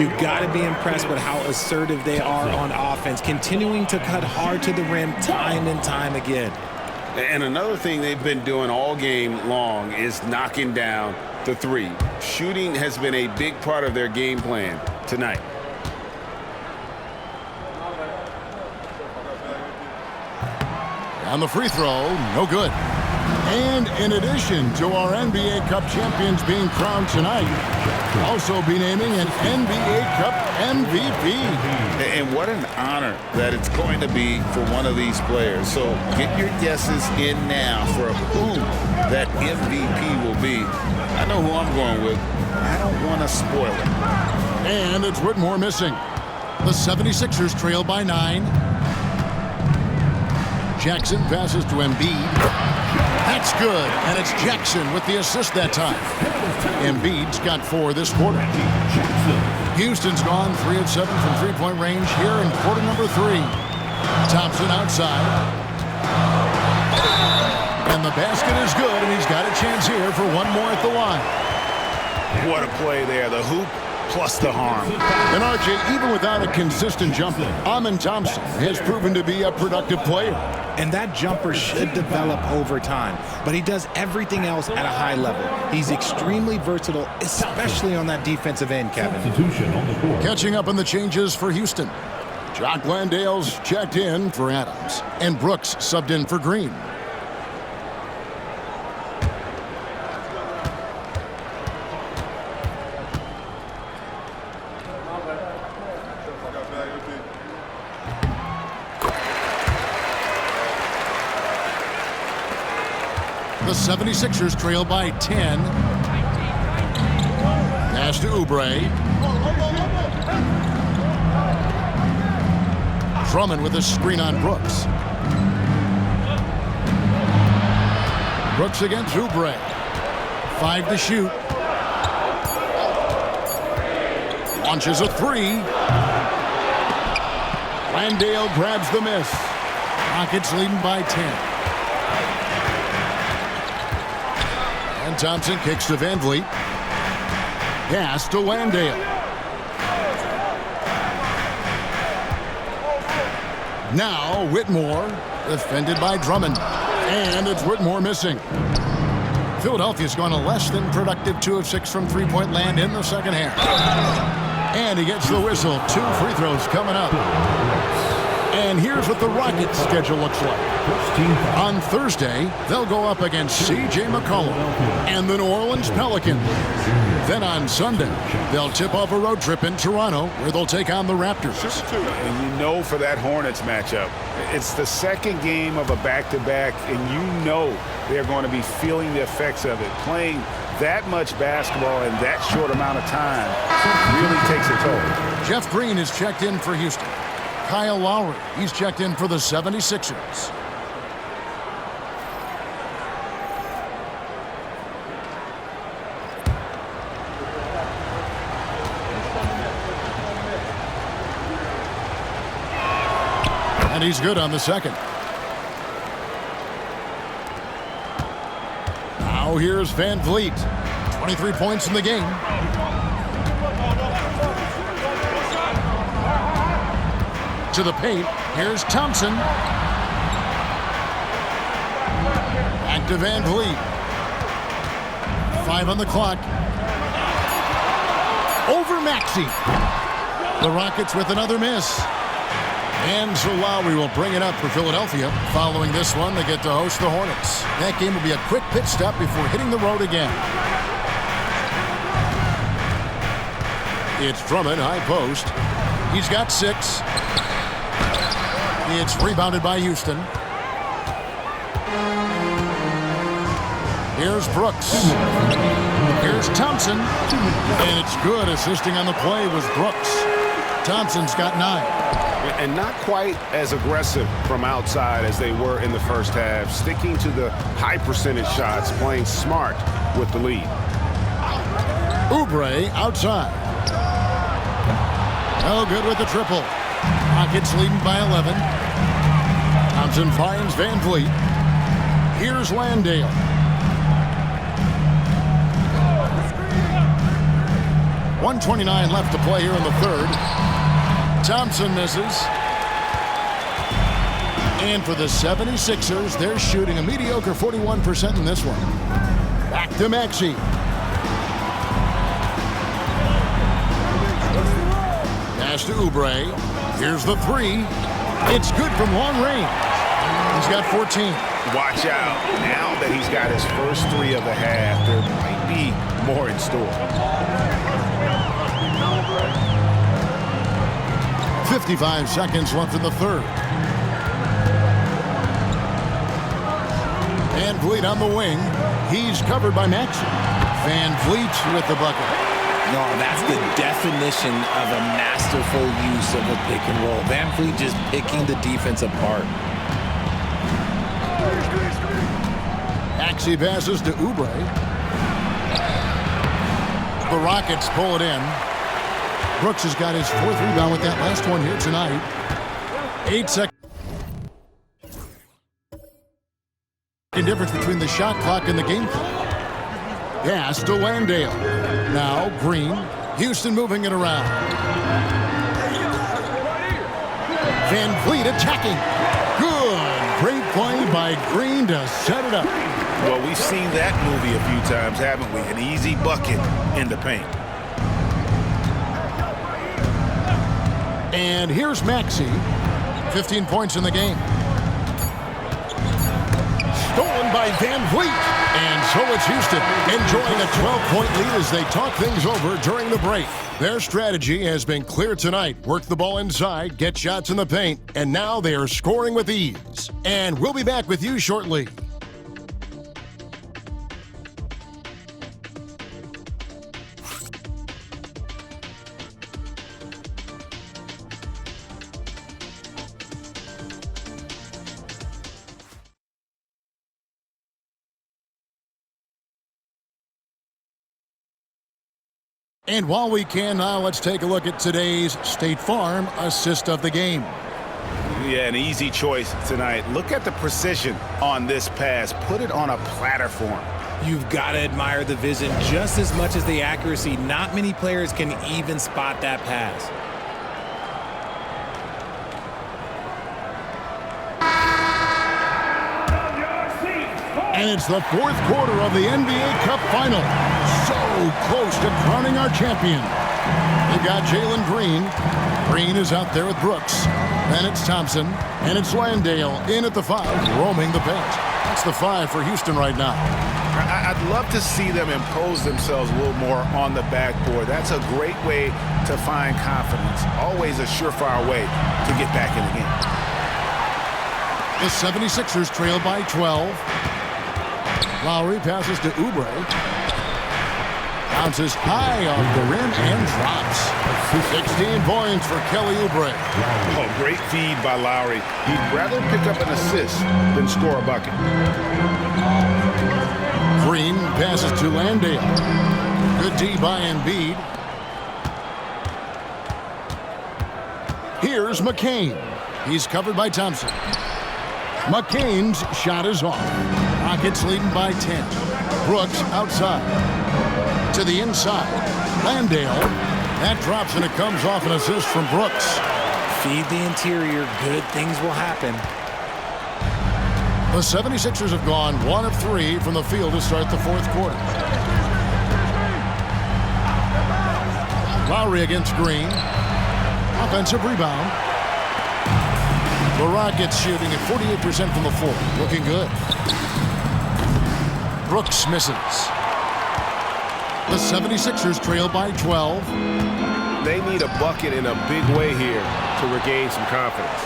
You've got to be impressed with how assertive they are on offense, continuing to cut hard to the rim time and time again. And another thing they've been doing all game long is knocking down the three. Shooting has been a big part of their game plan tonight. On the free throw, no good. And in addition to our NBA Cup champions being crowned tonight, we'll also be naming an NBA Cup MVP. And what an honor that it's going to be for one of these players. So get your guesses in now for who that MVP will be. I know who I'm going with. I don't want to spoil it. And it's Whitmore missing. The 76ers trail by 9. Jackson passes to Embiid. That's good, and it's Jackson with the assist that time. Embiid's got 4 this quarter. Houston's gone 3 of 7 from three-point range here in quarter number 3. Thompson outside. And the basket is good, and he's got a chance here for one more at the line. What a play there. The hoop plus the harm. And RJ, even without a consistent jumper, Amen Thompson has proven to be a productive player. And that jumper should develop over time. But he does everything else at a high level. He's extremely versatile, especially on that defensive end, Kevin. Catching up on the changes for Houston. Jock Landale's checked in for Adams. And Brooks subbed in for Green. The 76ers trail by 10. Pass to Oubre. Drummond with a screen on Brooks. Brooks against Oubre. 5 to shoot. Launches a 3. Landale grabs the miss. Rockets leading by 10. And Thompson kicks to VanVleet. Pass to Landale. Now Whitmore Defended by Drummond. And it's Whitmore missing. Philadelphia's gone a less than productive 2 of 6 from three-point land in the second half. And he gets the whistle. 2 free throws coming up. And here's what the Rockets' schedule looks like. On Thursday, they'll go up against C.J. McCollum and the New Orleans Pelicans. Then on Sunday, they'll tip off a road trip in Toronto where they'll take on the Raptors. And you know for that Hornets matchup, it's the second game of a back-to-back, and you know they're going to be feeling the effects of it. Playing that much basketball in that short amount of time really takes a toll. Jeff Green is checked in for Houston. Kyle Lowry, he's checked in for the 76ers. And he's good on the second. Now here's Van Vliet. 23 points in the game. To the paint. Here's Thompson. Back to Van Vliet. 5 on the clock. Over Maxey. The Rockets with another miss. And so Lowry will bring it up for Philadelphia. Following this one, they get to host the Hornets. That game will be a quick pit stop before hitting the road again. It's Drummond, high post. He's got 6. It's rebounded by Houston. Here's Brooks. Here's Thompson. And it's good. Assisting on the play was Brooks. Thompson's got 9. And not quite as aggressive from outside as they were in the first half. Sticking to the high percentage shots, playing smart with the lead. Oubre outside. No good with the triple. Rockets leading by 11. Thompson finds Van Vliet. Here's Landale. .129 left to play here in the third. Thompson misses. And for the 76ers, they're shooting a mediocre 41% in this one. Back to Maxey. Pass to Oubre. Here's the 3. It's good from long range. He's got 14. Watch out. Now that he's got his first 3 of the half, there might be more in store. 55 seconds left in the third. Van Vliet on the wing. He's covered by Maxey. Van Vliet with the bucket. No, that's the definition of a masterful use of a pick and roll. Van Vliet just picking the defense apart. Maxey passes to Oubre. The Rockets pull it in. Brooks has got his 4th rebound with that last one here tonight. 8 seconds. The difference between the shot clock and the game clock. Pass to Landale. Now Green. Houston moving it around. Van Vliet attacking. Good. Great play by Green to set it up. Well, we've seen that movie a few times, haven't we? An easy bucket in the paint. And here's Maxey. 15 points in the game. Stolen by Van Vliet. And so it's Houston enjoying a 12-point lead as they talk things over during the break. Their strategy has been clear tonight. Work the ball inside, get shots in the paint, and now they are scoring with ease. And we'll be back with you shortly. And while we can now, let's take a look at today's State Farm assist of the game. Yeah, an easy choice tonight. Look at the precision on this pass. Put it on a platter form. You've got to admire the vision just as much as the accuracy. Not many players can even spot that pass. And it's the fourth quarter of the NBA Cup Final. So close to crowning our champion. They've got Jalen Green. Green is out there with Brooks. Then it's Thompson. And it's Landale in at the 5, roaming the bench. That's the 5 for Houston right now. I'd love to see them impose themselves a little more on the backboard. That's a great way to find confidence. Always a surefire way to get back in the game. The 76ers trail by 12. Lowry passes to Oubre. Bounces high off the rim and drops. 16 points for Kelly Oubre. Oh, great feed by Lowry. He'd rather pick up an assist than score a bucket. Green passes to Landale. Good D by Embiid. Here's McCain. He's covered by Thompson. McCain's shot is off. Rockets leading by 10. Brooks outside. To the inside. Landale. That drops and it comes off an assist from Brooks. Feed the interior. Good things will happen. The 76ers have gone 1 of 3 from the field to start the fourth quarter. Lowry against Green. Offensive rebound. The Rockets shooting at 48% from the floor. Looking good. Brooks misses. The 76ers trail by 12. They need a bucket in a big way here to regain some confidence.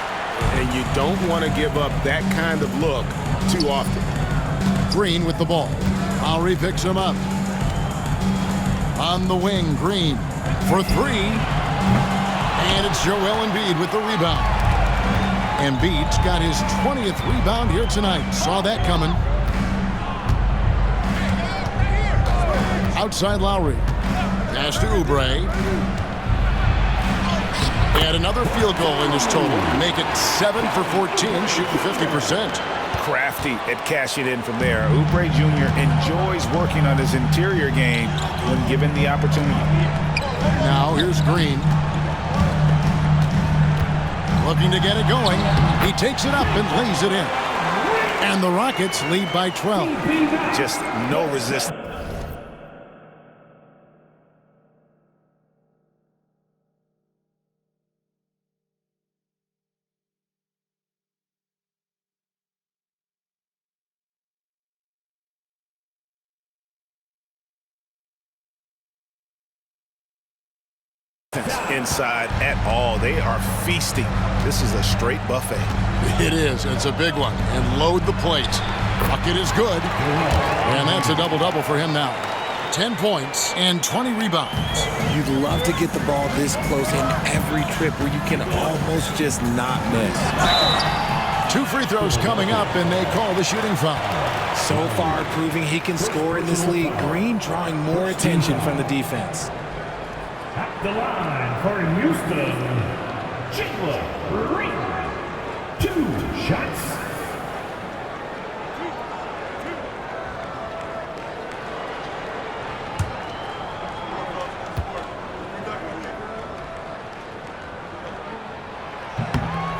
And you don't want to give up that kind of look too often. Green with the ball. Lowry picks him up. On the wing, Green for 3. And it's Joel Embiid with the rebound. Embiid's got his 20th rebound here tonight. Saw that coming. Outside Lowry. Pass to Oubre. And another field goal in this total. Make it 7 for 14, shooting 50%. Crafty at cashing in from there. Oubre Jr. enjoys working on his interior game when given the opportunity. Now here's Green. Looking to get it going. He takes it up and lays it in. And the Rockets lead by 12. Just no resistance. Inside at all. They are feasting. This is a straight buffet. It is. It's a big one. And load the plate. Bucket is good. And that's a double-double for him now. 10 points and 20 rebounds. You'd love to get the ball this close in every trip where you can almost just not miss. 2 free throws coming up, and they call the shooting foul. So far, proving he can score in this league. Green drawing more attention from the defense. At the line for Houston, Jalen Green. 2 shots.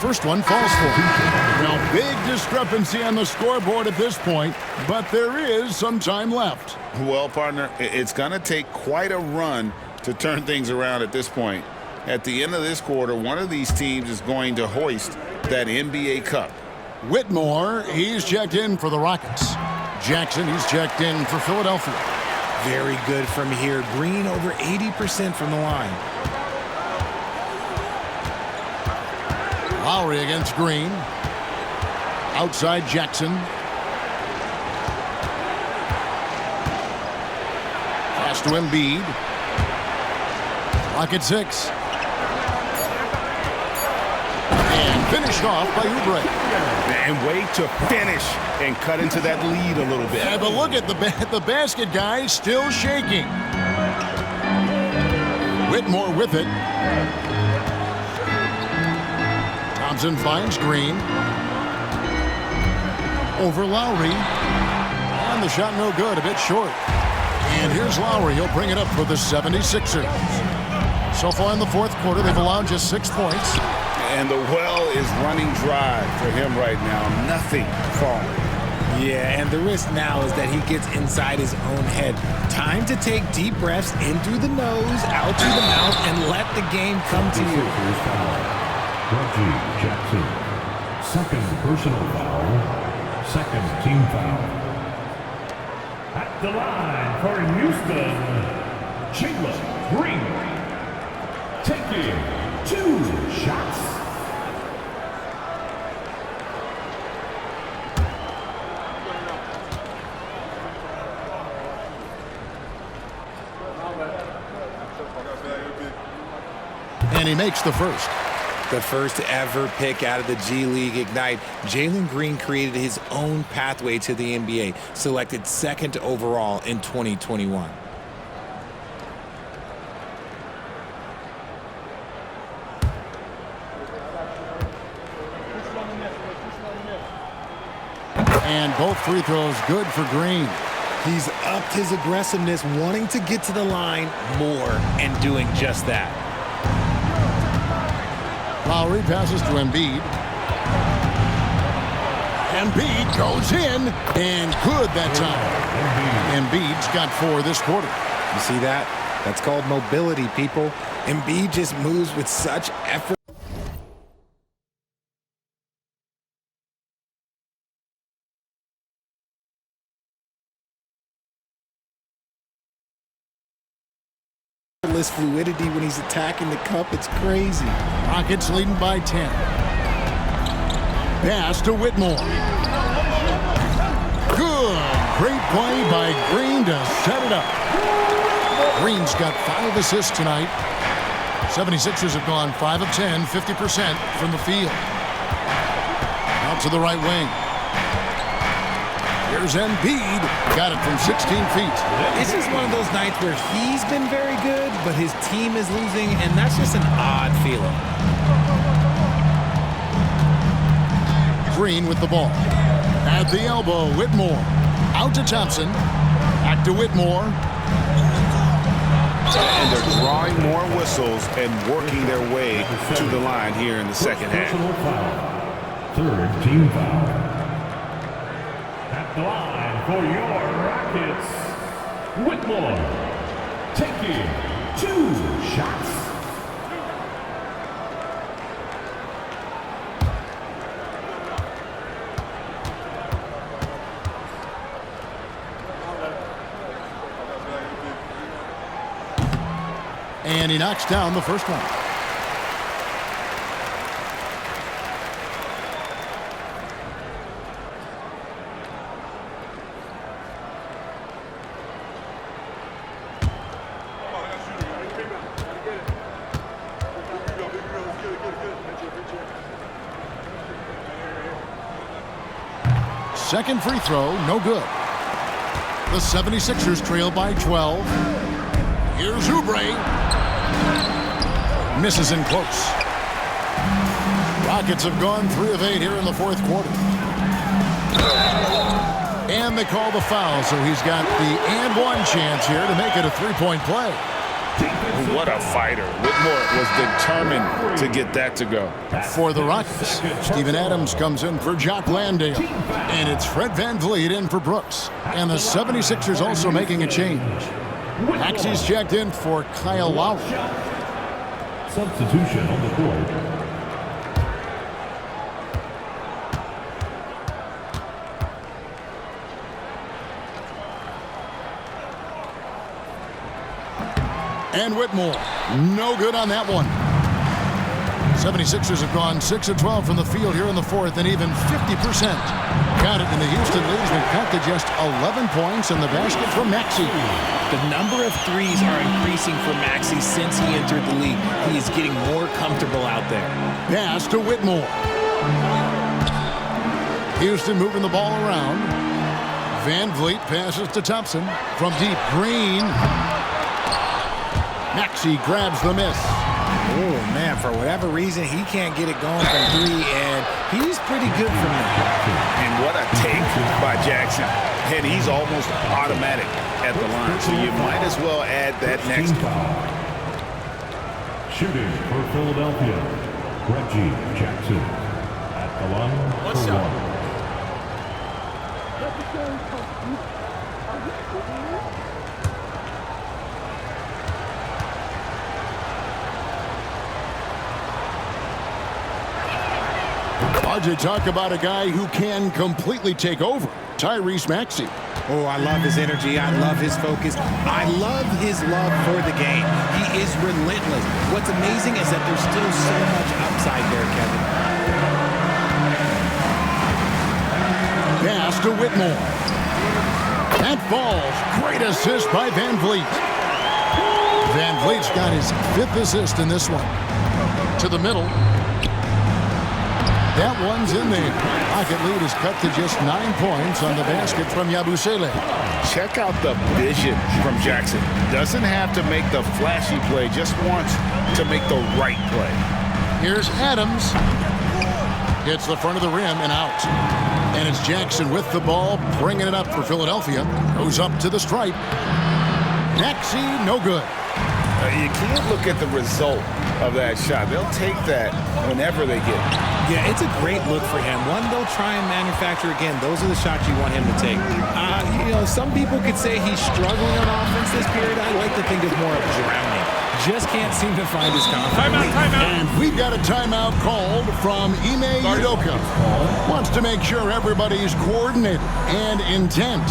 First one falls for him. Now, big discrepancy on the scoreboard at this point, but there is some time left. Well, partner, it's going to take quite a run to turn things around at this point. At the end of this quarter, one of these teams is going to hoist that NBA Cup. Whitmore, he's checked in for the Rockets. Jackson, he's checked in for Philadelphia. Very good from here. Green over 80% from the line. Lowry against Green. Outside Jackson. Pass to Embiid. Clock at 6. And finished off by Oubre. And way to finish and cut into that lead a little bit. Yeah, but look at the basket guy still shaking. Whitmore with it. Thompson finds Green. Over Lowry. And the shot no good, a bit short. And here's Lowry. He'll bring it up for the 76ers. So far in the fourth quarter, they've allowed just 6 points. And the well is running dry for him right now. Nothing falling. Yeah, and the risk now is that he gets inside his own head. Time to take deep breaths in through the nose, out through the mouth, and let the game come to you. Reggie Jackson. Second personal foul. Second team foul. At the line for Houston, Jalen Green. Taking 2 shots. And he makes the first. The first ever pick out of the G League Ignite. Jalen Green created his own pathway to the NBA, selected second overall in 2021. And both free throws good for Green. He's upped his aggressiveness, wanting to get to the line more and doing just that. Lowry passes to Embiid. Embiid goes in, and good that time. Embiid's got 4 this quarter. You see that? That's called mobility, people. Embiid just moves with such effort. Fluidity when he's attacking the cup. It's crazy. Rockets leading by 10. Pass to Whitmore. Good. Great play by Green to set it up. Green's got 5 assists tonight. 76ers have gone 5 of 10, 50% from the field. Out to the right wing. Here's Embiid. Got it from 16 feet. This is one of those nights where he's been very good, but his team is losing, and that's just an odd feeling. Green with the ball. At the elbow, Whitmore. Out to Thompson. Back to Whitmore. And they're drawing more whistles and working their way to the line here in the second half. Third team foul. At the line for your Rockets, Whitmore taking 2 shots. And he knocks down the first one. Second free throw, no good. The 76ers trail by 12. Here's Oubre. Misses in close. Rockets have gone 3 of 8 here in the fourth quarter. And they call the foul, so he's got the and one chance here to make it a 3-point play. What a fighter. Whitmore was determined to get that to go. For the Rockets, Steven Adams comes in for Jock Landale. And it's Fred VanVleet in for Brooks. And the 76ers also making a change. Maxey's checked in for Kyle Lowry. Substitution on the court. And Whitmore, no good on that one. 76ers have gone 6 of 12 from the field here in the fourth, and even 50%. Got it, and the Houston lead has been cut to just 11 points in the basket from Maxey. The number of threes are increasing for Maxey since he entered the league. He is getting more comfortable out there. Pass to Whitmore. Houston moving the ball around. VanVleet passes to Thompson. From deep, Green. Maxey grabs the miss. Oh, man, for whatever reason, he can't get it going from 3, and he's pretty good from there. And what a take by Jackson. And he's almost automatic at the line, so you might as well add that next one. Shooting for Philadelphia, Reggie Jackson. At the line for 1. To talk about a guy who can completely take over, Tyrese Maxey. Oh, I love his energy. I love his focus. I love his love for the game. He is relentless. What's amazing is that there's still so much upside there, Kevin. Pass to Whitmore. That falls. Great assist by Van Vliet. Van Vliet's got his 5th assist in this one. To the middle. That one's in there. Rocket lead is cut to just 9 points on the basket from Yabusele. Check out the vision from Jackson. Doesn't have to make the flashy play, just wants to make the right play. Here's Adams. Hits the front of the rim and out. And it's Jackson with the ball, bringing it up for Philadelphia. Goes up to the stripe. Maxey, no good. You can't look at the result of that shot. They'll take that whenever they get it. Yeah, it's a great look for him. One they'll try and manufacture again. Those are the shots you want him to take. Some people could say he's struggling on offense this period. I like to think of more of drowning. Just can't seem to find his confidence. Timeout. And we've got a timeout called from Ime Udoka. Wants to make sure everybody's coordinated and intent.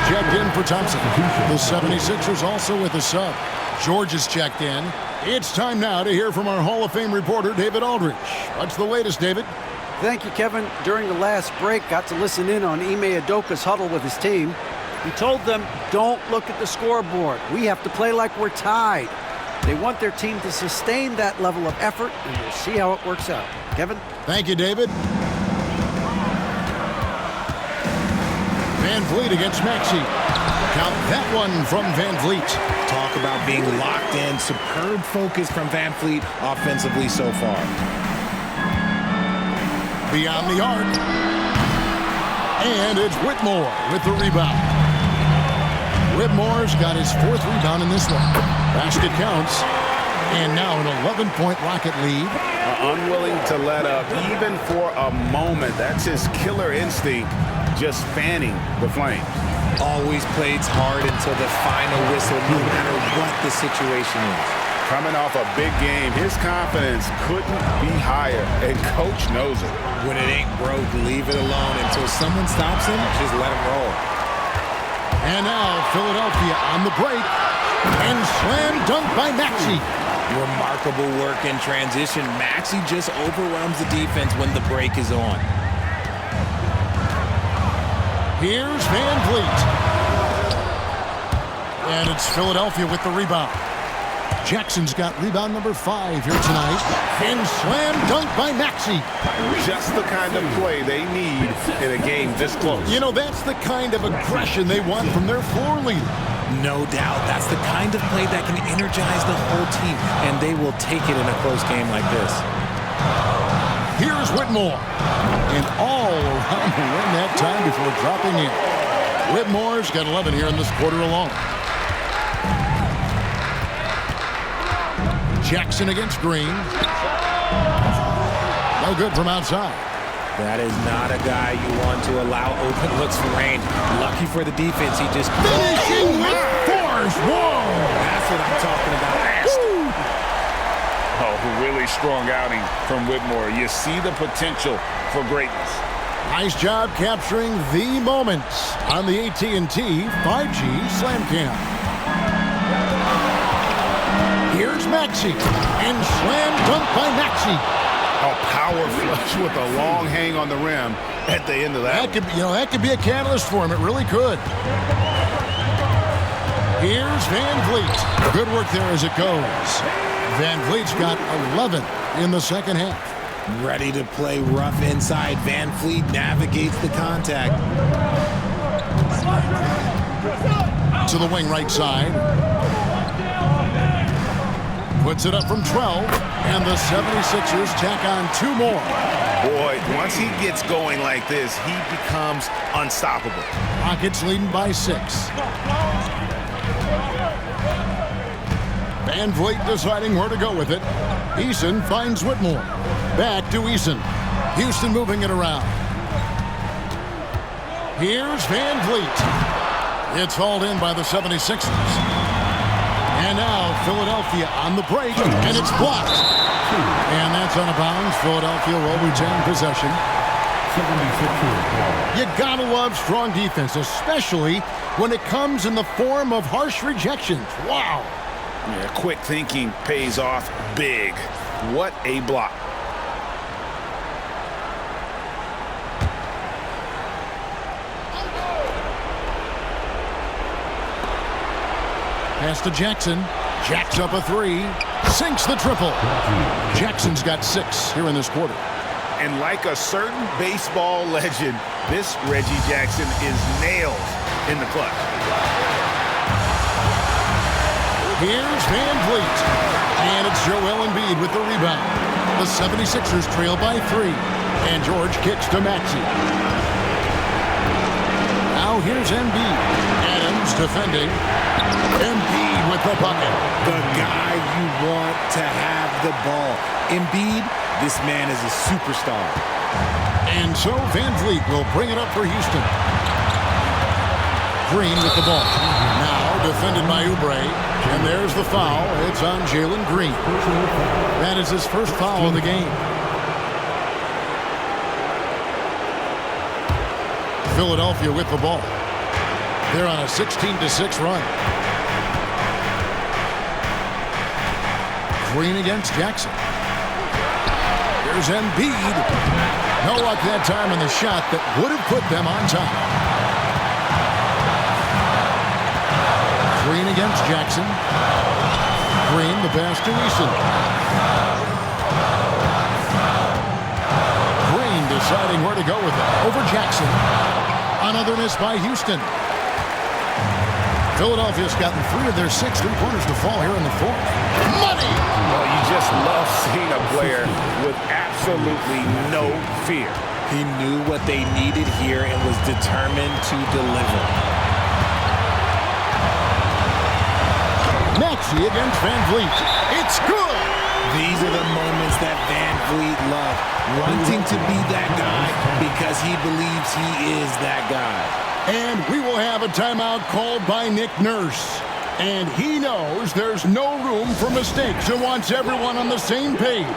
Checked in for Thompson. The 76ers also with a sub. George is checked in. It's time now to hear from our Hall of Fame reporter, David Aldridge. What's the latest, David? Thank you, Kevin. During the last break, got to listen in on Ime Udoka's huddle with his team. He told them, don't look at the scoreboard. We have to play like we're tied. They want their team to sustain that level of effort, and we'll see how it works out. Kevin? Thank you, David. Van Vliet against Maxey. Count that one from Van Vliet. Talk about being locked in. Superb focus from Van Vliet offensively so far. Beyond the arc. And it's Whitmore with the rebound. Whitmore's got his 4th rebound in this one. Basket counts. And now an 11-point Rocket lead. Unwilling to let up even for a moment. That's his killer instinct. Just fanning the flames. Always plays hard until the final whistle, no matter what the situation is. Coming off a big game, his confidence couldn't be higher, and coach knows it. When it ain't broke, leave it alone until someone stops him, just let him roll. And now Philadelphia on the break, and slam dunk by Maxey. Remarkable work in transition. Maxey just overwhelms the defense when the break is on. Here's Van Vliet. And it's Philadelphia with the rebound. Jackson's got rebound number 5 here tonight. And slam dunk by Maxey. Just the kind of play they need in a game this close. You know, that's the kind of aggression they want from their floor leader. No doubt. That's the kind of play that can energize the whole team, and they will take it in a close game like this. Here's Whitmore. And all around the rim that time before dropping in. Whitmore's got 11 here in this quarter alone. Jackson against Green. No good from outside. That is not a guy you want to allow open looks for rain. Lucky for the defense, he just... Finishing with force! Whoa! That's what I'm talking about. Oh, really strong outing from Whitmore. You see the potential for greatness. Nice job capturing the moments on the AT&T 5G Slam Cam. Here's Maxey, and slam dunk by Maxey. A power flush with a long hang on the rim at the end of that. That could be a catalyst for him. It really could. Here's Van Vliet. Good work there as it goes. Van Vliet's got 11 in the second half. Ready to play rough inside. Van Vliet navigates the contact. To the wing right side. Puts it up from 12, and the 76ers tack on 2 more. Boy, once he gets going like this, he becomes unstoppable. Rockets leading by 6. Van Vliet deciding where to go with it. Eason finds Whitmore. Back to Eason. Houston moving it around. Here's Van Vliet. It's hauled in by the 76ers. And now Philadelphia on the break, and it's blocked. And that's out of bounds. Philadelphia will retain possession. 76ers. You gotta love strong defense, especially when it comes in the form of harsh rejections. Wow. Yeah, quick thinking pays off big. What a block. Pass to Jackson. Jacks up a 3. Sinks the triple. Jackson's got 6 here in this quarter. And like a certain baseball legend, this Reggie Jackson is nailed in the clutch. Here's Van Vliet. And it's Joel Embiid with the rebound. The 76ers trail by 3. And George kicks to Maxey. Now here's Embiid. Adams defending. Embiid with the bucket. The guy you want to have the ball. Embiid, this man is a superstar. And so Van Vliet will bring it up for Houston. Green with the ball. Now defended by Oubre. And there's the foul. It's on Jalen Green. That is his first foul of the game. Philadelphia with the ball. They're on a 16-6 run. Green against Jackson. Here's Embiid. No luck that time in the shot that would have put them on top. Green against Jackson. Green, the pass to Eason. Green deciding where to go with it. Over Jackson. Another miss by Houston. Philadelphia's gotten 3 of their 6 3-pointers to fall here in the 4th. Money! Well, you just love seeing a player with absolutely no fear. He knew what they needed here and was determined to deliver. Maxey against Van Vliet. It's good! These are the moments that Van Vliet loved, wanting to be that guy because he believes he is that guy. And we will have a timeout called by Nick Nurse. And he knows there's no room for mistakes and wants everyone on the same page.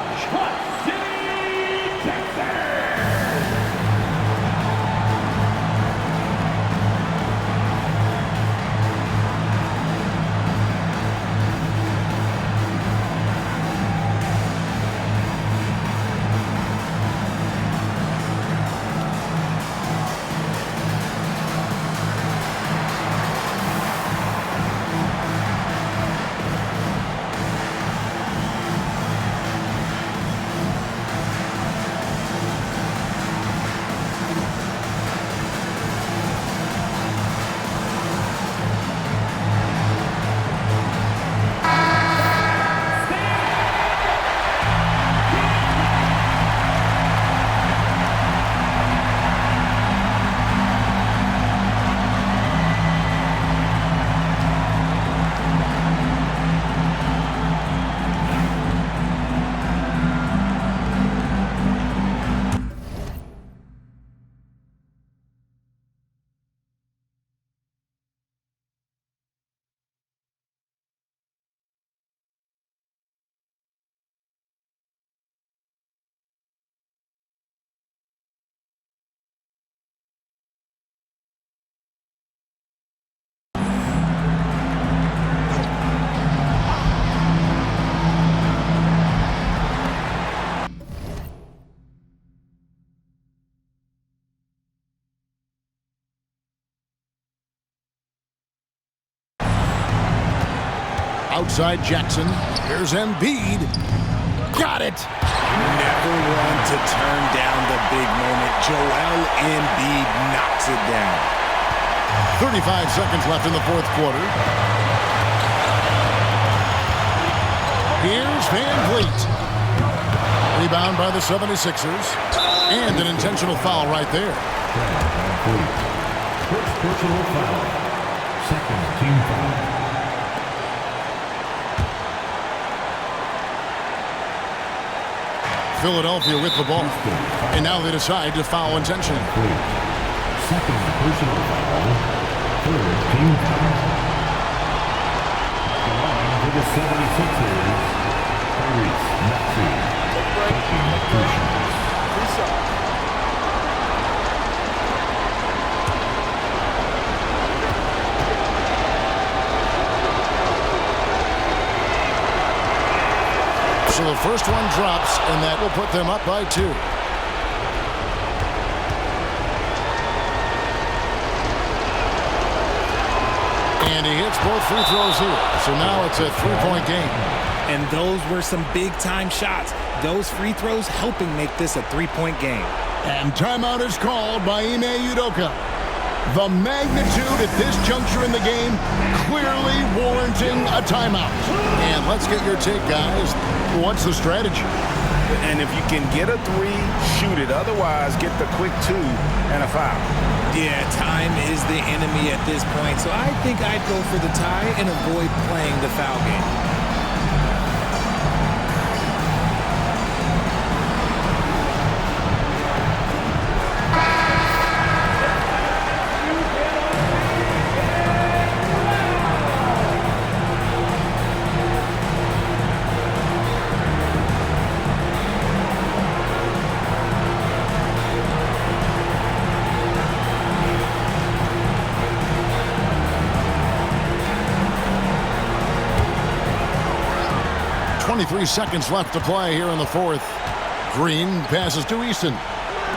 Outside Jackson. Here's Embiid. Got it. Never one to turn down the big moment. Joel Embiid knocks it down. 35 seconds left in the fourth quarter. Here's Van Vliet. Rebound by the 76ers. And an intentional foul right there. First personal foul. Second team foul. Philadelphia with the ball. And now they decide to foul intentionally. Second personal foul. Third team foul. The line for the 76ers. Tyrese Maxey. Taking 2 shots. So the first one drops, and that will put them up by 2. And he hits both free throws here. So now it's a 3-point game. And those were some big-time shots. Those free throws helping make this a 3-point game. And timeout is called by Ime Udoka. The magnitude at this juncture in the game clearly warranting a timeout. And let's get your take, guys. What's the strategy? And if you can get a 3, shoot it. Otherwise, get the quick 2 and a foul. Yeah, time is the enemy at this point. So I think I'd go for the tie and avoid playing the foul game. Three seconds left to play here in the fourth. Green passes to Easton.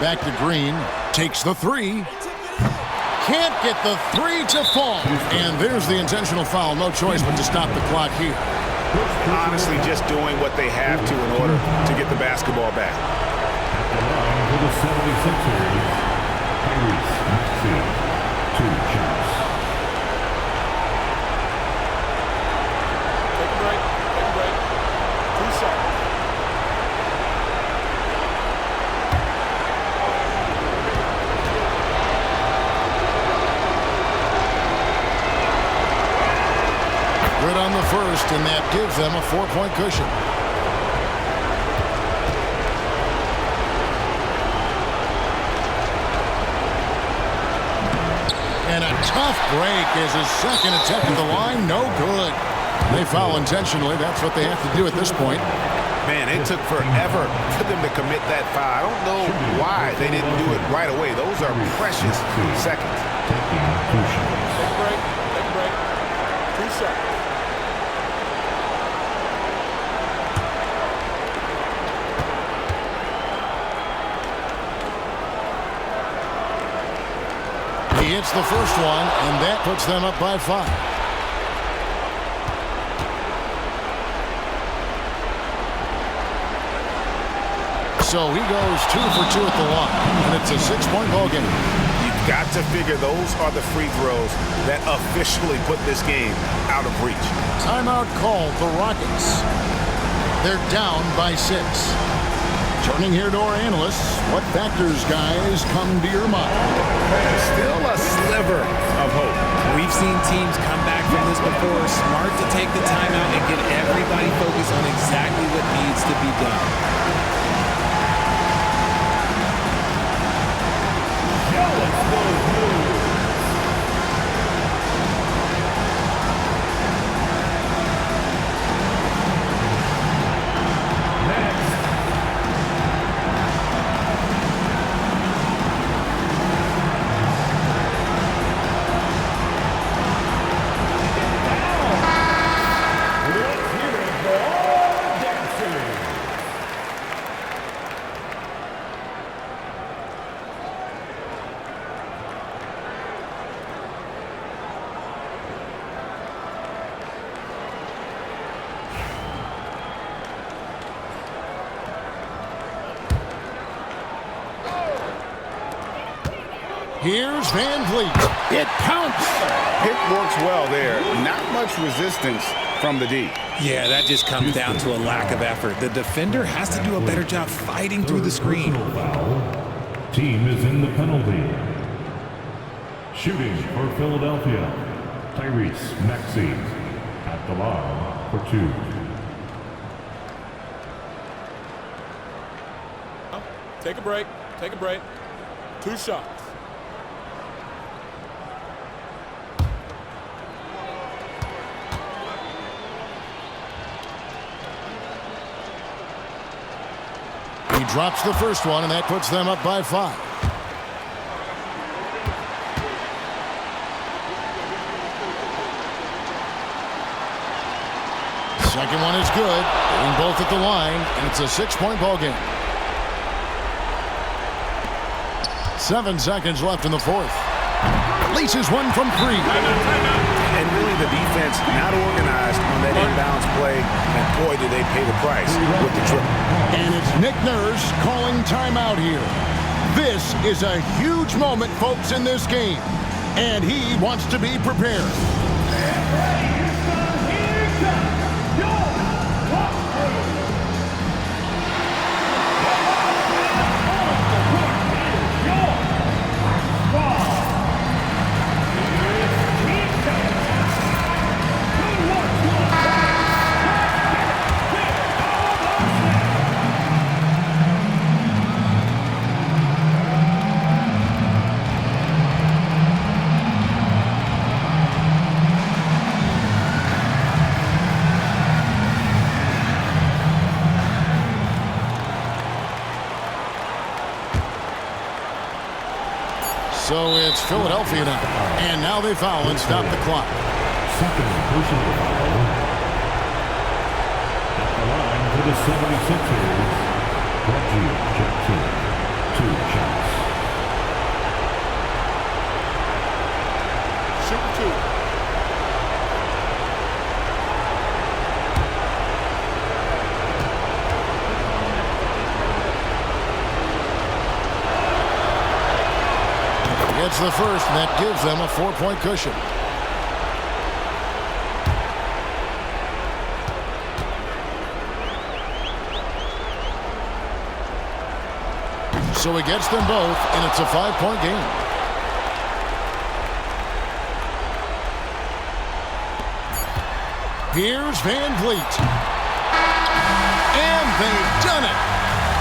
Back to Green. Takes the 3. Can't get the 3 to fall. And there's the intentional foul. No choice but to stop the clock here. Honestly, just doing what they have to in order to get the basketball back. The line for the 76ers. Tyrese Maxey. 2 shots. Good on the first, and that gives them a 4-point cushion. And a tough break as his second attempt at the line. No good. They foul intentionally. That's what they have to do at this point. Man, it took forever for them to commit that foul. I don't know why they didn't do it right away. Those are precious seconds. Taking 2 shots. Take a break. 2 seconds. He hits the first one, and that puts them up by 5. So he goes 2 for 2 at the line, and it's a 6-point ball game. You've got to figure those are the free throws that officially put this game out of reach. Timeout called the Rockets. They're down by 6. Turning here to our analysts, what factors, guys, come to your mind? Still a sliver of hope. We've seen teams come back from this before. Smart to take the timeout and get everybody focused on exactly what needs to be done. Here's Van Vliet. It counts. Pick works well there. Not much resistance from the D. Yeah, that just comes down to a lack of effort. The defender has to do a better job fighting through the screen. Team is in the penalty. Shooting for Philadelphia, Tyrese Maxey at the line for 2. Take a break. Take a break. 2 shots. He drops the first one, and that puts them up by 5. Second one is good. Hitting both at the line, and it's a 6-point ball game. 7 seconds left in the fourth. Releases one from 3. And really the defense not organized on that inbounds play. And boy, did they pay the price with the triple. And it's Nick Nurse calling timeout here. This is a huge moment, folks, in this game. And he wants to be prepared. So it's Philadelphia now. And now they foul and stop the clock. Second personal foul. At the line for the 76ers, Reggie Jackson. 2 shots. Shoot 2. Gets the first, and that gives them a 4-point cushion. So he gets them both, and it's a 5-point game. Here's Van Vliet. And they've done it.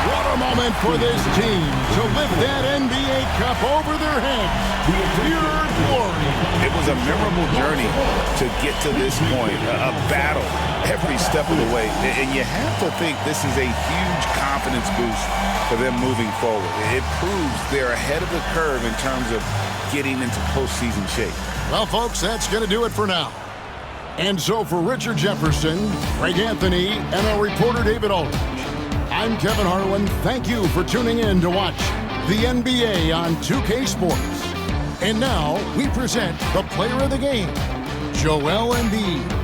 What a moment for this team to lift that NBA Cup over their heads. Pure glory. It was a memorable journey to get to this point, a battle every step of the way. And you have to think this is a huge confidence boost for them moving forward. It proves they're ahead of the curve in terms of getting into postseason shape. Well, folks, that's going to do it for now. And so for Richard Jefferson, Greg Anthony, and our reporter David Aldridge, I'm Kevin Harlan. Thank you for tuning in to watch the NBA on 2K Sports. And now we present the player of the game, Joel Embiid.